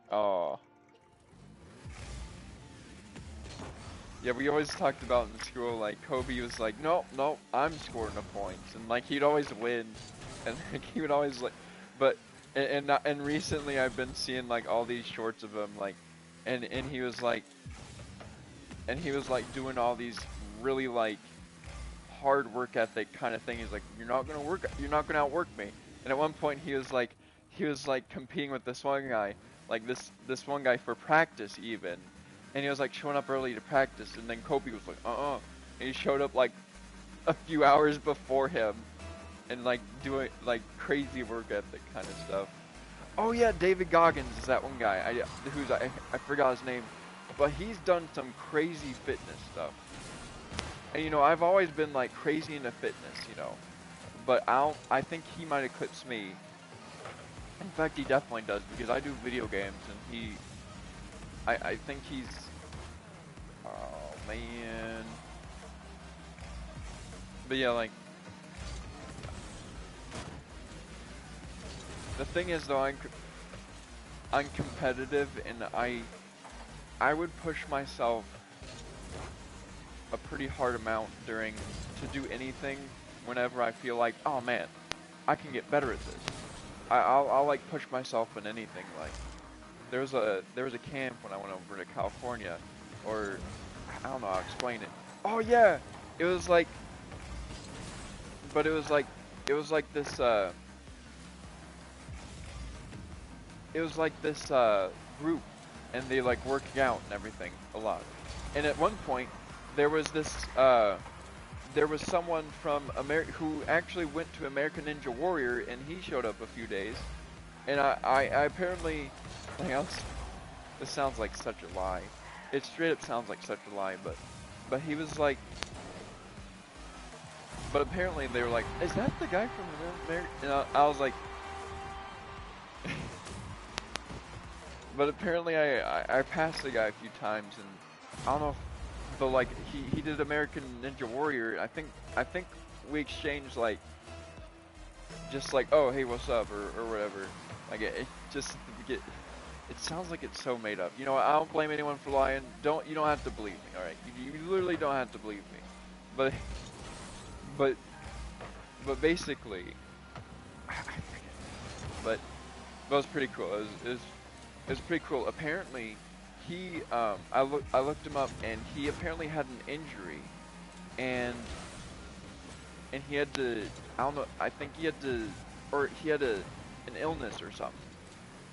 [SPEAKER 1] Oh. Yeah, we always talked about in school, like, Kobe was like, no, I'm scoring the points. And, like, he'd always win. And, like, he would always, like, but, and recently I've been seeing, like, all these shorts of him, like, and he was like, doing all these really, like, hard work ethic kind of thing. He's like, you're not gonna outwork me. And at one point he was like competing with this one guy, like this one guy for practice even. And he was like showing up early to practice, and then Kobe was like, and he showed up like a few hours before him, and like doing like crazy work ethic kind of stuff. Oh yeah, David Goggins is that one guy. I forgot his name, but he's done some crazy fitness stuff. And you know, I've always been like crazy into fitness, you know, but I think he might eclipse me. In fact, he definitely does, because I do video games, and I think he's, oh man. But yeah, like, the thing is though, I'm competitive, and I would push myself a pretty hard amount to do anything whenever I feel like, oh man, I can get better at this. I'll like push myself in anything. Like, there was a camp when I went over to California, or I don't know how to explain it. Oh yeah, it was like, but it was like this group, and they like working out and everything a lot. And at one point, there was someone from America who actually went to American Ninja Warrior, and he showed up a few days. And I apparently, like, this sounds like such a lie. It straight up sounds like such a lie, but he was like, but apparently they were like, is that the guy from America? And I was like, but apparently I passed the guy a few times, and I don't know if, but like he did American Ninja Warrior. I think we exchanged like, just like, oh hey, what's up, or whatever. Like it sounds like it's so made up. You know, I don't blame anyone for lying. You don't have to believe me. All right, you literally don't have to believe me. But basically, but it was pretty cool. It was pretty cool. Apparently, I looked him up, and he apparently had an injury, and he had to, I don't know, I think he had an illness or something,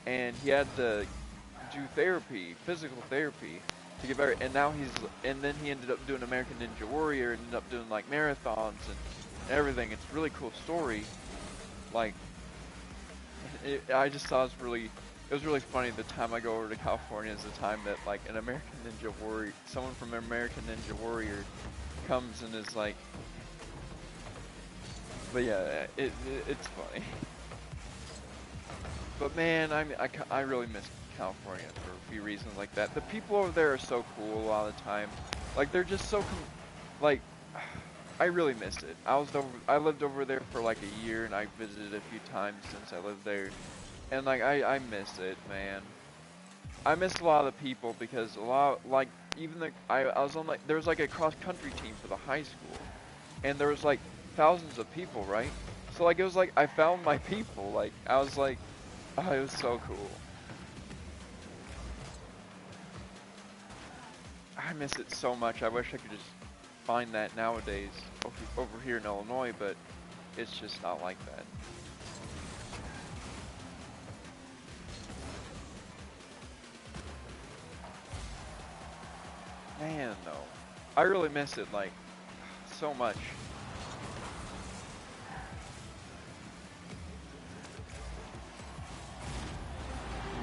[SPEAKER 1] and he had to do therapy, physical therapy, to get better. And now and then he ended up doing American Ninja Warrior, and ended up doing like marathons and everything. It's a really cool story. Like, I just thought it was really funny the time I go over to California is the time that like an American Ninja Warrior, someone from American Ninja Warrior comes and is like, but yeah, it's funny. But man, I really miss California for a few reasons like that. The people over there are so cool a lot of the time. Like they're just so like I really miss it. I lived over there for like a year, and I visited a few times since I lived there. And like I miss it, man. I miss a lot of the people because a lot, like, even I was on like, there was like a cross country team for the high school, and there was like thousands of people, right? So like it was like I found my people. Like I was like, oh, it was so cool. I miss it so much. I wish I could just find that nowadays over here in Illinois, but it's just not like that. Man, though, I really miss it, like, so much.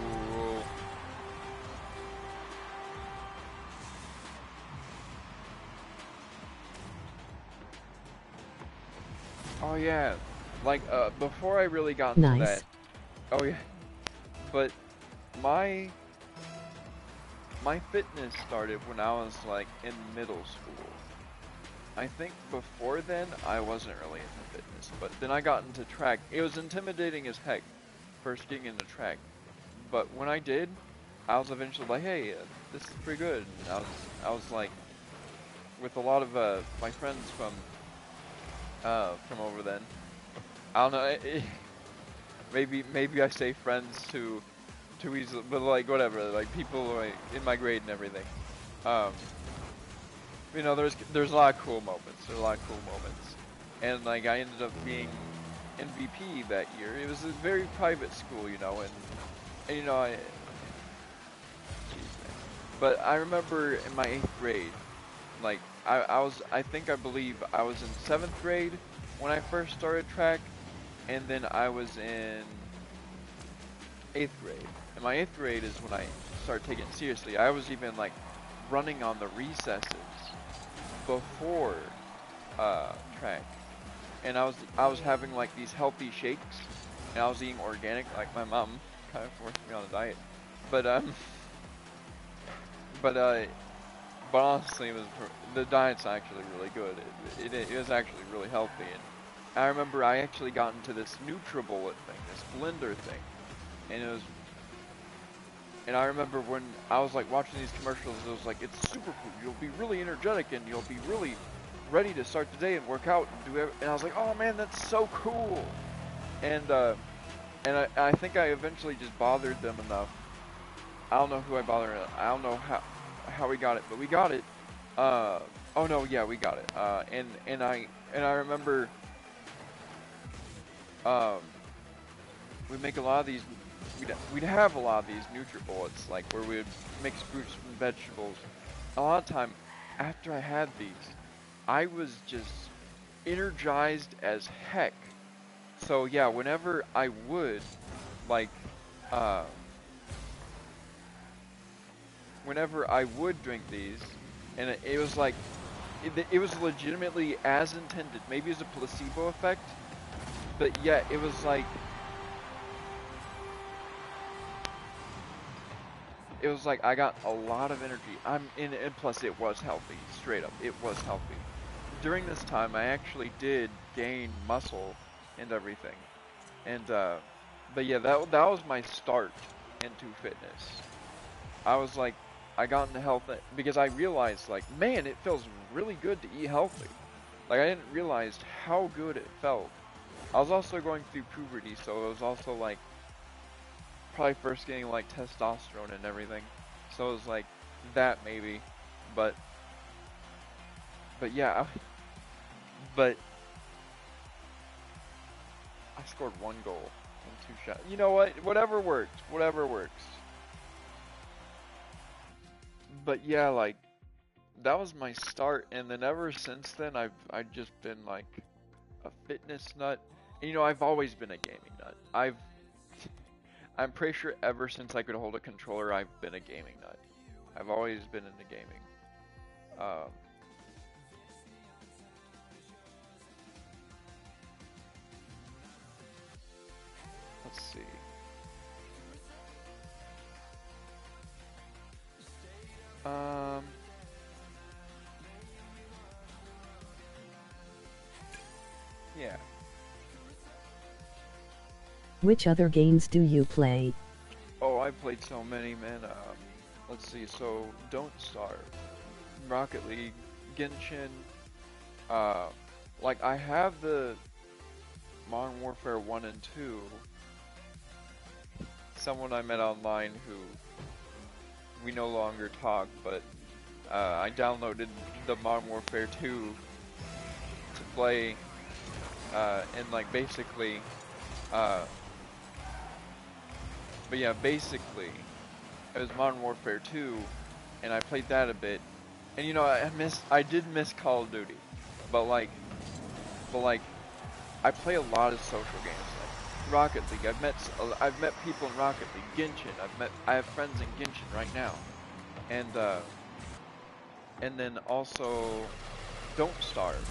[SPEAKER 1] Ooh. Oh yeah, like, before I really got into
[SPEAKER 3] Nice.
[SPEAKER 1] that. Oh yeah, but my fitness started when I was like in middle school. I think before then I wasn't really into fitness, but then I got into track. It was intimidating as heck first getting into track, but when I did, I was eventually like, hey, this is pretty good. And I was like, with a lot of my friends from over then. I don't know. Maybe I say friends too easily, but like whatever. Like people like in my grade and everything. Um, you know, there's a lot of cool moments. There's a lot of cool moments, and like I ended up being MVP that year. It was a very private school, you know, and you know jeez, man. But I remember in my 8th grade, like I believe I was in 7th grade when I first started track, and then I was in 8th grade. And my 8th grade is when I started taking it seriously. I was even like running on the recesses before track, and I was having like these healthy shakes, and I was eating organic. Like my mom kind of forced me on a diet, but but honestly, the diet's actually really good. It was actually really healthy, and I remember I actually got into this NutriBullet thing, this blender thing, and I remember when I was like watching these commercials, it was like, it's superfood. You'll be really energetic, and you'll be really ready to start the day and work out and do everything. And I was like, oh man, that's so cool. And I think I eventually just bothered them enough. I don't know who I bothered. I don't know how we got it, but we got it. Oh no, yeah, we got it. And I remember we'd make a lot of these. We'd have a lot of these NutriBullets, like where we would mix fruits and vegetables. A lot of time after I had these, I was just energized as heck. So yeah, whenever I would, like, whenever I would drink these, and it was like, it was legitimately as intended. Maybe it was a placebo effect, but yeah, it was like, I got a lot of energy. And plus it was healthy, straight up, it was healthy. During this time, I actually did gain muscle and everything, and but yeah, that was my start into fitness. I was like, I got into health because I realized, like, man, it feels really good to eat healthy. Like, I didn't realize how good it felt. I was also going through puberty, so it was also like probably first getting like testosterone and everything. So it was like that maybe, but yeah, but I scored 1 goal and 2 shots. You know what? Whatever works. Whatever works. but yeah, like that was my start, and then ever since then I've just been like a fitness nut. And, you know, I've always been a gaming nut. I'm pretty sure ever since I could hold a controller, I've been a gaming nut. I've always been into gaming. Um, let's see. Um, yeah.
[SPEAKER 3] Which other games do you play?
[SPEAKER 1] Oh, I played so many, man. Let's see. So, Don't Starve, Rocket League, Genshin. Uh, like I have the Modern Warfare 1 and 2. Someone I met online who we no longer talk, but I downloaded the Modern Warfare 2 to play, and like basically, uh, but yeah, basically, it was Modern Warfare 2, and I played that a bit, and you know, I did miss Call of Duty, but like, I play a lot of social games, like Rocket League. I've met people in Rocket League, Genshin. I have friends in Genshin right now, and then also Don't Starve.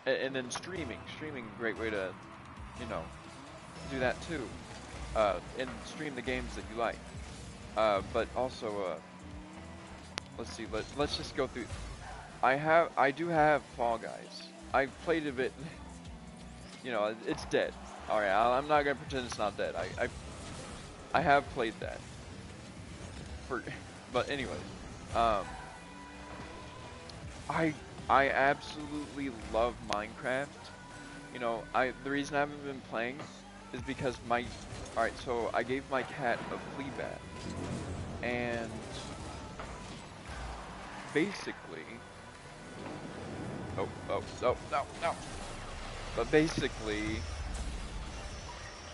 [SPEAKER 1] And then streaming, a great way to, you know, do that too, and stream the games that you like. But also, let's see, let's just go through. I do have Fall Guys. I played a bit. You know, it's dead. All right, I'm not gonna pretend it's not dead. I have played that. But anyways, um, I absolutely love Minecraft. You know, the reason I haven't been playing is because alright, so I gave my cat a flea bath, and basically, no, but basically,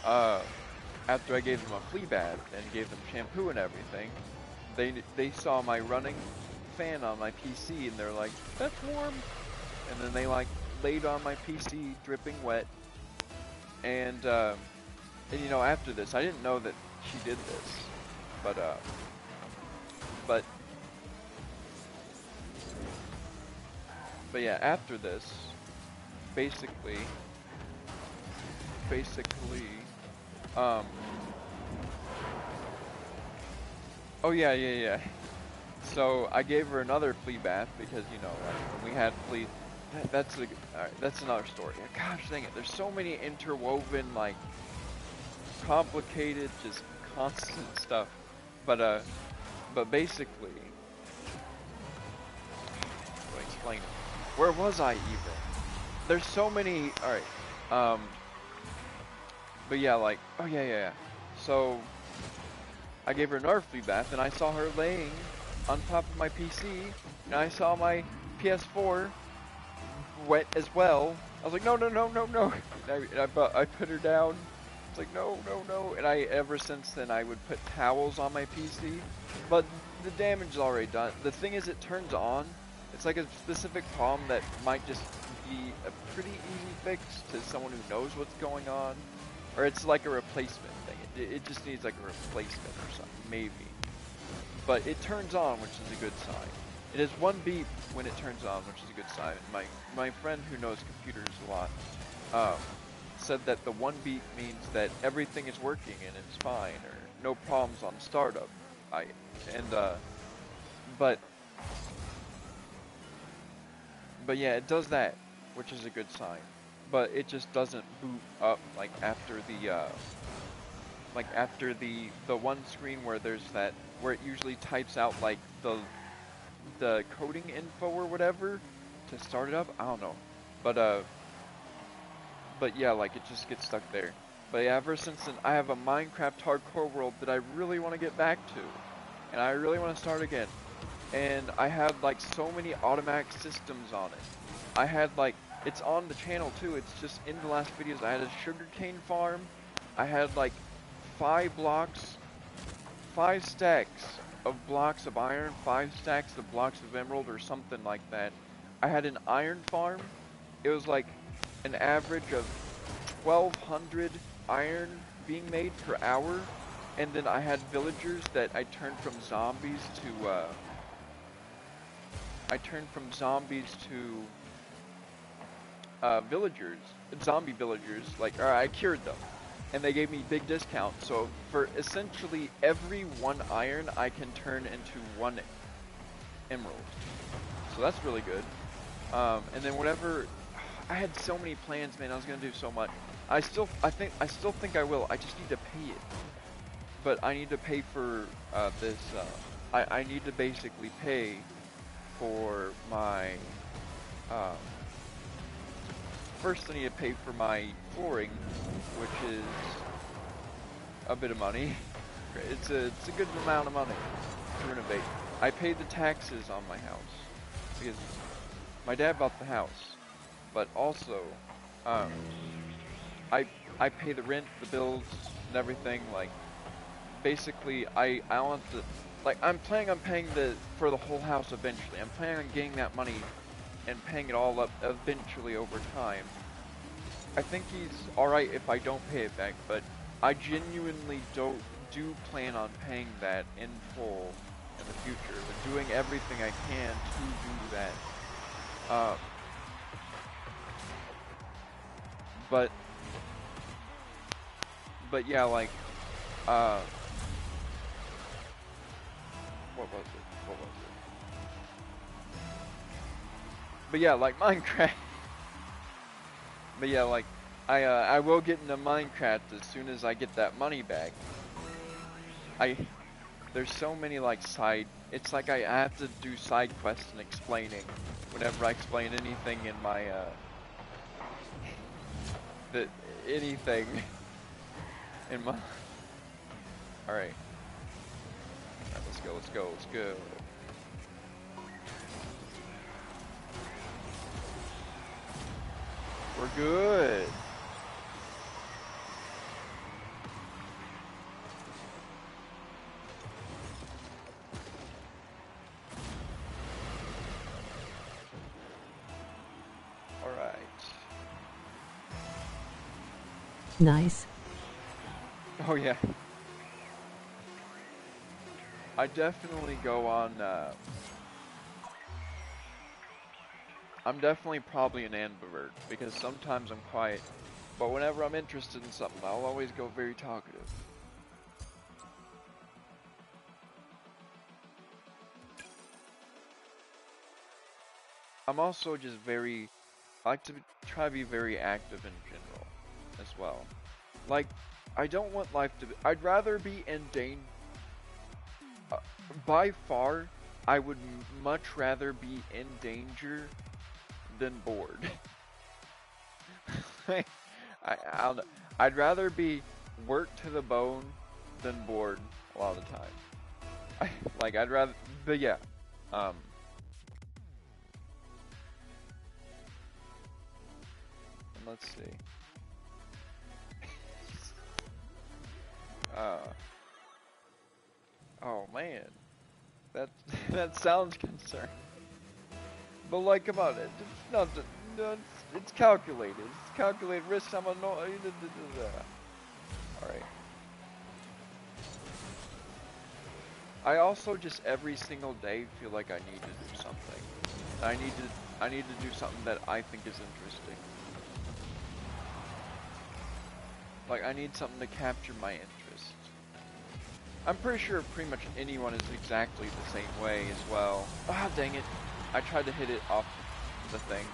[SPEAKER 1] after I gave them a flea bath and gave them shampoo and everything, they saw my running fan on my PC and they're like, that's warm, and then they like laid on my PC dripping wet, and you know, after this, I didn't know that she did this, but yeah, after this, basically, um, oh yeah. So I gave her another flea bath because, you know, like when we had flea, alright, that's another story. Gosh dang it, there's so many interwoven, like, complicated, just constant stuff. But basically, let me explain it. Where was I even? There's so many, alright, but yeah, like, oh yeah. So, I gave her an earth flea bath, and I saw her laying on top of my PC, and I saw my PS4 wet as well. I was like, no. And I put her down. It's like, no. And ever since then, I would put towels on my PC, but the damage is already done. The thing is, it turns on. It's like a specific problem that might just be a pretty easy fix to someone who knows what's going on, or it's like a replacement thing. It just needs like a replacement or something, maybe. But it turns on, which is a good sign. It is one beep when it turns on, which is a good sign. My friend who knows computers a lot said that the one beep means that everything is working and it's fine, or no problems on startup. But yeah, it does that, which is a good sign. But it just doesn't boot up like after the one screen where there's that, where it usually types out like the coding info or whatever to start it up. I don't know, but yeah, like it just gets stuck there. But yeah, ever since then, I have a Minecraft hardcore world that I really want to get back to, and I really want to start again. And I had like so many automatic systems on it. I had like, it's on the channel too. It's just in the last videos. I had a sugarcane farm. I had like 5 blocks, 5 stacks of blocks of iron, 5 stacks of blocks of emerald, or something like that. I had an iron farm. It was like an average of 1,200 iron being made per hour, and then I had villagers that I turned from zombies to villagers, zombie villagers. Like, I cured them, and they gave me big discounts. So for essentially every 1 iron, I can turn into 1 emerald. So that's really good. And then whatever, I had so many plans, man. I was gonna do so much. I still think I will. I just need to pay it. But I need to pay for this. I need to basically pay for my. First, I need to pay for my flooring, which is a bit of money. It's a good amount of money to renovate. I paid the taxes on my house because my dad bought the house, but also I pay the rent, the bills, and everything. Like, basically, I want to, like, I'm planning on paying for the whole house eventually. I'm planning on getting that money and paying it all up eventually over time. I think he's alright if I don't pay it back, but I genuinely do plan on paying that in full in the future, but doing everything I can to do that. But yeah, like, what was it? But yeah, like Minecraft. But yeah, like, I will get into Minecraft as soon as I get that money back. There's so many, like, it's like I have to do side quests and explaining whenever I explain anything in my, anything in my, alright, let's go. We're good. All right.
[SPEAKER 3] Nice.
[SPEAKER 1] Oh yeah. I definitely go on, I'm definitely probably an ambivert, because sometimes I'm quiet, but whenever I'm interested in something, I'll always go very talkative. I'm also just I like to try to be very active in general, as well. Like, I don't want life to be, I'd rather be in danger, by far, I would much rather be in danger than bored. I don't know. I'd rather be worked to the bone than bored a lot of the time. Like, I'd rather, but yeah, and let's see. Oh man, that sounds concerning. But like, come on, it's not, it's calculated. It's calculated risk. I'm annoyed. Alright. I also just every single day feel like I need to do something. I need to do something that I think is interesting. Like, I need something to capture my interest. I'm pretty sure pretty much anyone is exactly the same way as well. Ah, dang it. I tried to hit it off the thing.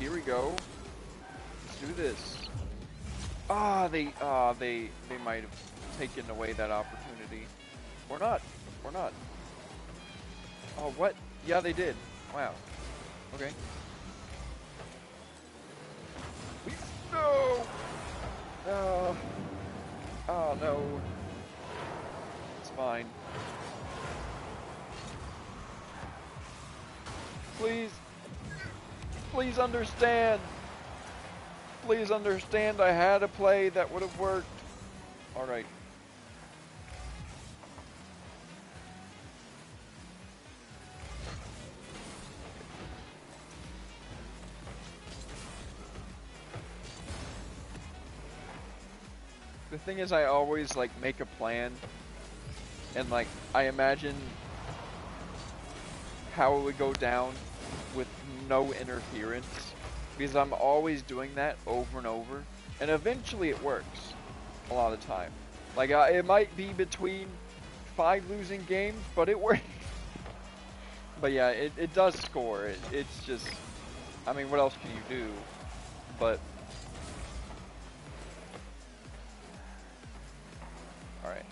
[SPEAKER 1] Here we go. Let's do this. They might have taken away that opportunity. Or not. Oh, what? Yeah, they did. Wow. Okay. No! Oh no. It's fine. Please. Please understand. Please understand I had a play that would have worked. Alright. The thing is, I always like make a plan and like I imagine how it would go down with no interference, because I'm always doing that over and over, and eventually it works a lot of the time. Like it might be between 5 losing games, but it works. But yeah, it does score. It's just, I mean, what else can you do? But all right.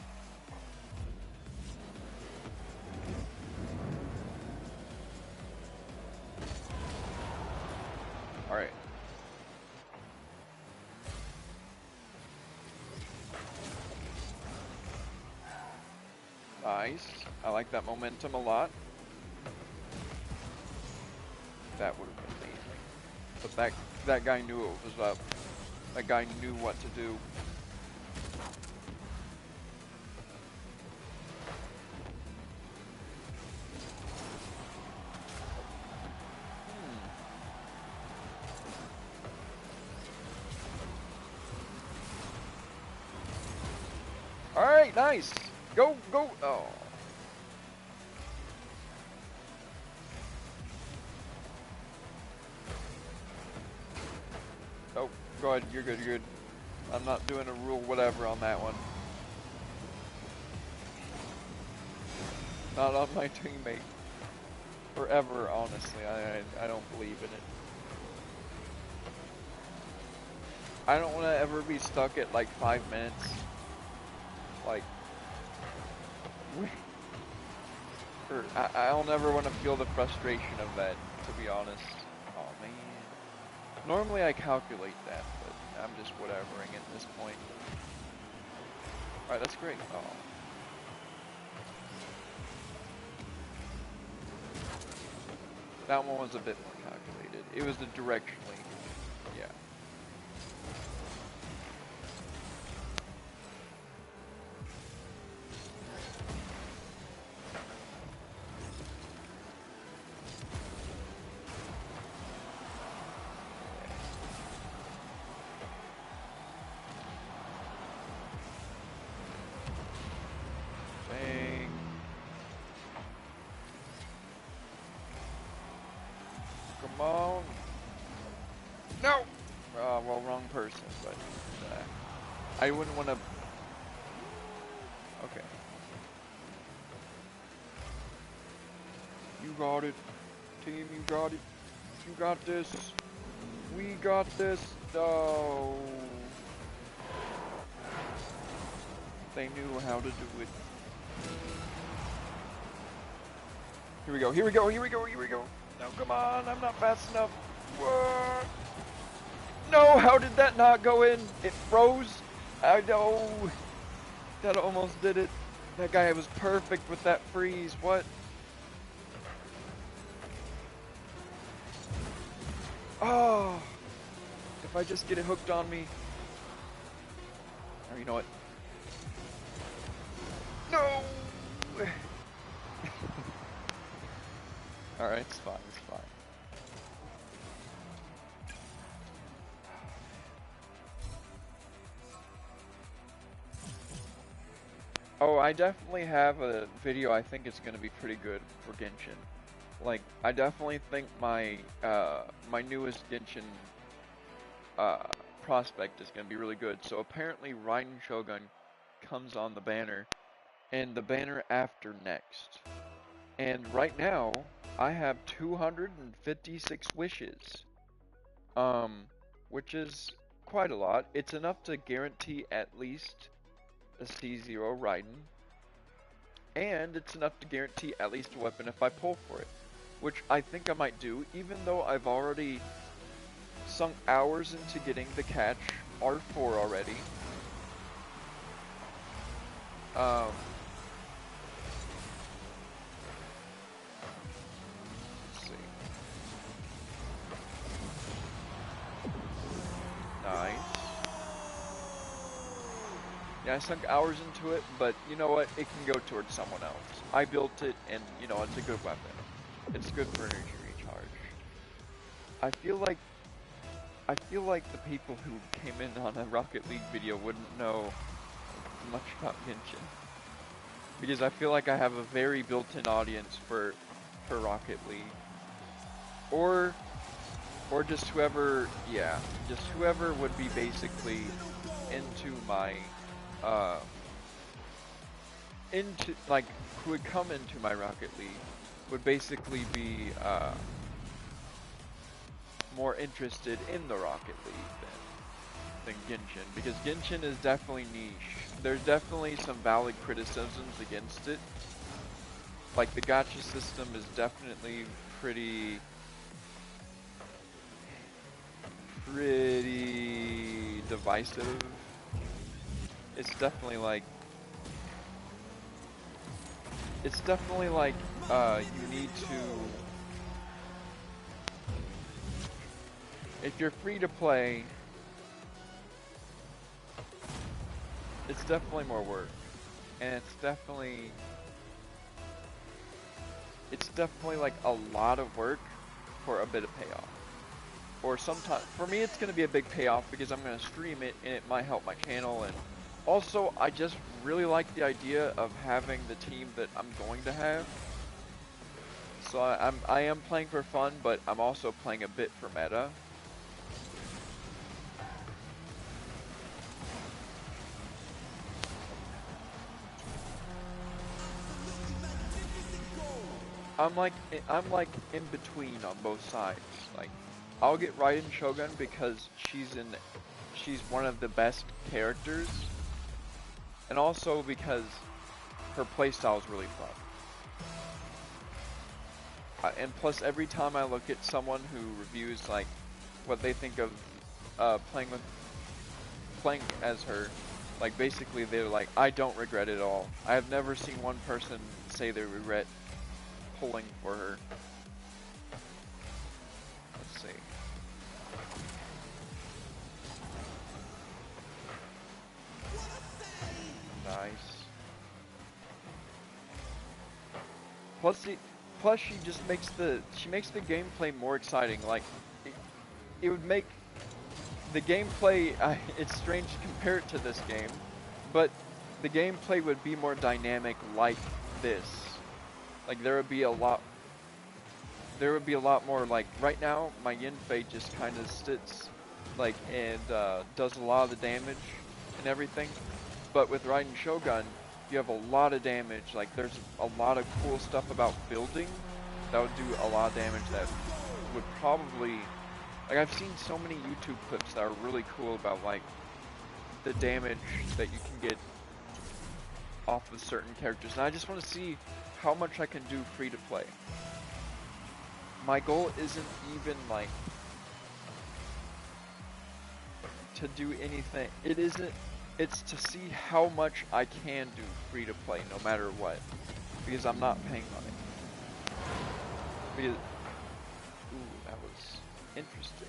[SPEAKER 1] All right. Nice. I like that momentum a lot. That would have been amazing. But that guy knew it was up. That guy knew what to do. Alright, nice! Go, go! Oh. Oh, go ahead, you're good, you're good. I'm not doing a rule whatever on that one. Not on my teammate. Forever, honestly. I don't believe in it. I don't want to ever be stuck at like 5 minutes. Like, or I'll never want to feel the frustration of that, to be honest. Oh man. Normally I calculate that, but I'm just whatevering at this point. Alright, that's great. Oh. That one was a bit more calculated. It was the directionally, yeah. Dang. Come on. No! Well, wrong person, but I wouldn't want to. Okay. You got it. Team, you got it. You got this. We got this. No. They knew how to do it. Here we go, here we go, here we go, here we go. No, come on, I'm not fast enough. Whoa. No, how did that not go in? It froze. I know. That almost did it. That guy was perfect with that freeze. What? Oh. If I just get it hooked on me. Or you know what? No! Alright, it's fine, it's fine. Oh, I definitely have a video I think it's going to be pretty good for Genshin. Like, I definitely think my my newest Genshin prospect is going to be really good. So apparently Raiden Shogun comes on the banner, and the banner after next. And right now, I have 256 wishes. Which is quite a lot. It's enough to guarantee at least a C0 Raiden. And it's enough to guarantee at least a weapon if I pull for it. which I think I might do, even though I've already sunk hours into getting the catch R4 already. Let's see. Nice. Yeah, I sunk hours into it, but you know what? It can go towards someone else. I built it, and you know, it's a good weapon. It's good for energy recharge. I feel like the people who came in on a Rocket League video wouldn't know much about Genshin, because I feel like I have a very built-in audience for Rocket League, or just whoever, yeah, just whoever would be basically into my into, like, who would come into my Rocket League would basically be more interested in the Rocket League than Genshin, because Genshin is definitely niche. There's definitely some valid criticisms against it. Like, the gacha system is definitely pretty divisive. It's definitely like you need to, if you're free to play, it's definitely more work, and it's definitely like a lot of work for a bit of payoff. Or sometimes, for me, it's gonna be a big payoff because I'm gonna stream it and it might help my channel, and also I just really like the idea of having the team that I'm going to have. So I am playing for fun, but I'm also playing a bit for meta. I'm like in between on both sides. Like, I'll get Raiden Shogun because she's one of the best characters, and also because her playstyle is really fun. And plus, every time I look at someone who reviews like what they think of playing as her, like, basically they're like, I don't regret it at all. I have never seen one person say they regret pulling for her. Let's see. Nice. Plus she just makes the gameplay more exciting. Like, it would make the gameplay, it's strange to compare it to this game, but the gameplay would be more dynamic like this. Like, there would be a lot more, like, right now my Yanfei just kind of sits, like, and does a lot of the damage and everything, but with Raiden Shogun you have a lot of damage. Like, there's a lot of cool stuff about building that would do a lot of damage that would probably, like, I've seen so many YouTube clips that are really cool about, like, the damage that you can get off of certain characters, and I just want to see how much I can do free to play. My goal isn't even, like, to do anything. It's to see how much I can do free to play no matter what, because I'm not paying on it. Because, ooh, that was interesting.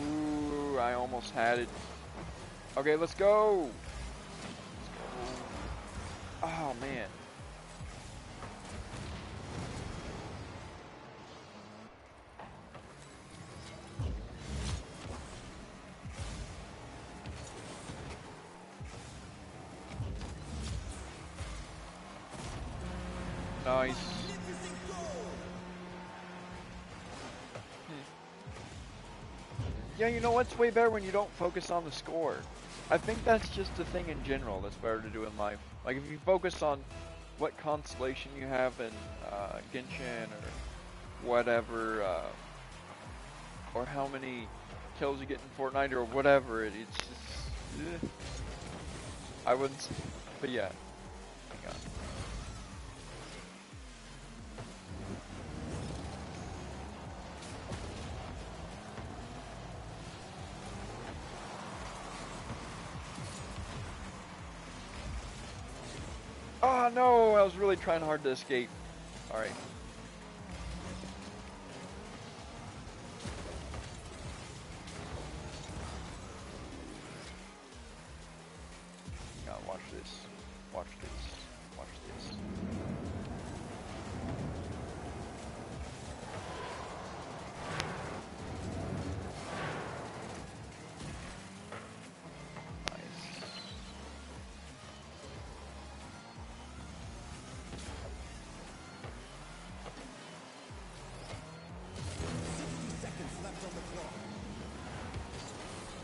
[SPEAKER 1] Ooh, I almost had it. Okay, let's go. Oh, man. Nice. Yeah, you know what's way better when you don't focus on the score. I think that's just a thing in general that's better to do in life. Like, if you focus on what constellation you have in Genshin or whatever, or how many kills you get in Fortnite or whatever. It's just, I wouldn't, but yeah. Hang on. Oh no, I was really trying hard to escape. Alright. Now watch this. Watch this. Watch this.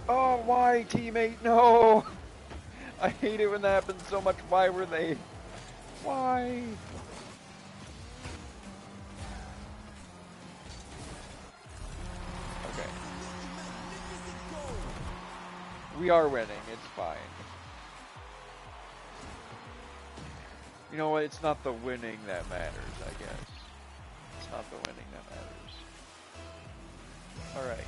[SPEAKER 1] Oh, why, teammate? No! I hate it when that happens so much. Why were they? Why? Okay. We are winning. It's fine. You know what? It's not the winning that matters, I guess. It's not the winning that matters. Alright.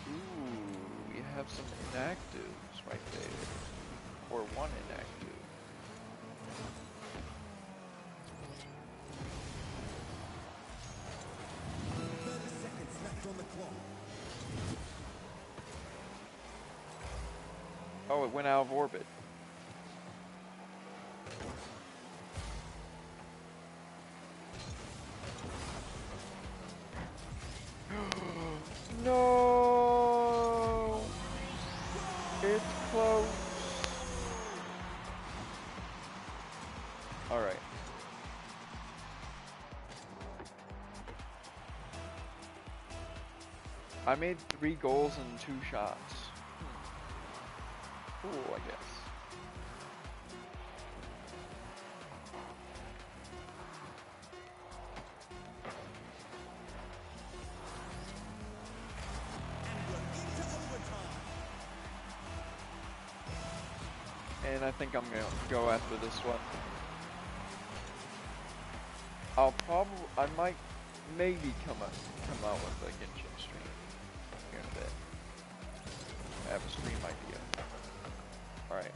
[SPEAKER 1] Ooh, we have some inactives right there. Or one inactive. Oh, it went out of orbit. No! It's close. Alright. I made 3 goals in 2 shots. Cool, I guess. And I think I'm gonna go after this one. I might maybe come out with a Genshin stream here in a bit. I have a stream idea. Alright.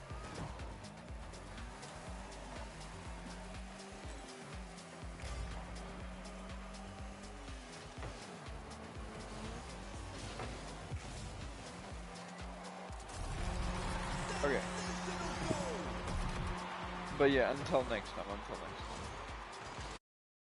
[SPEAKER 1] Okay. But yeah, until next time.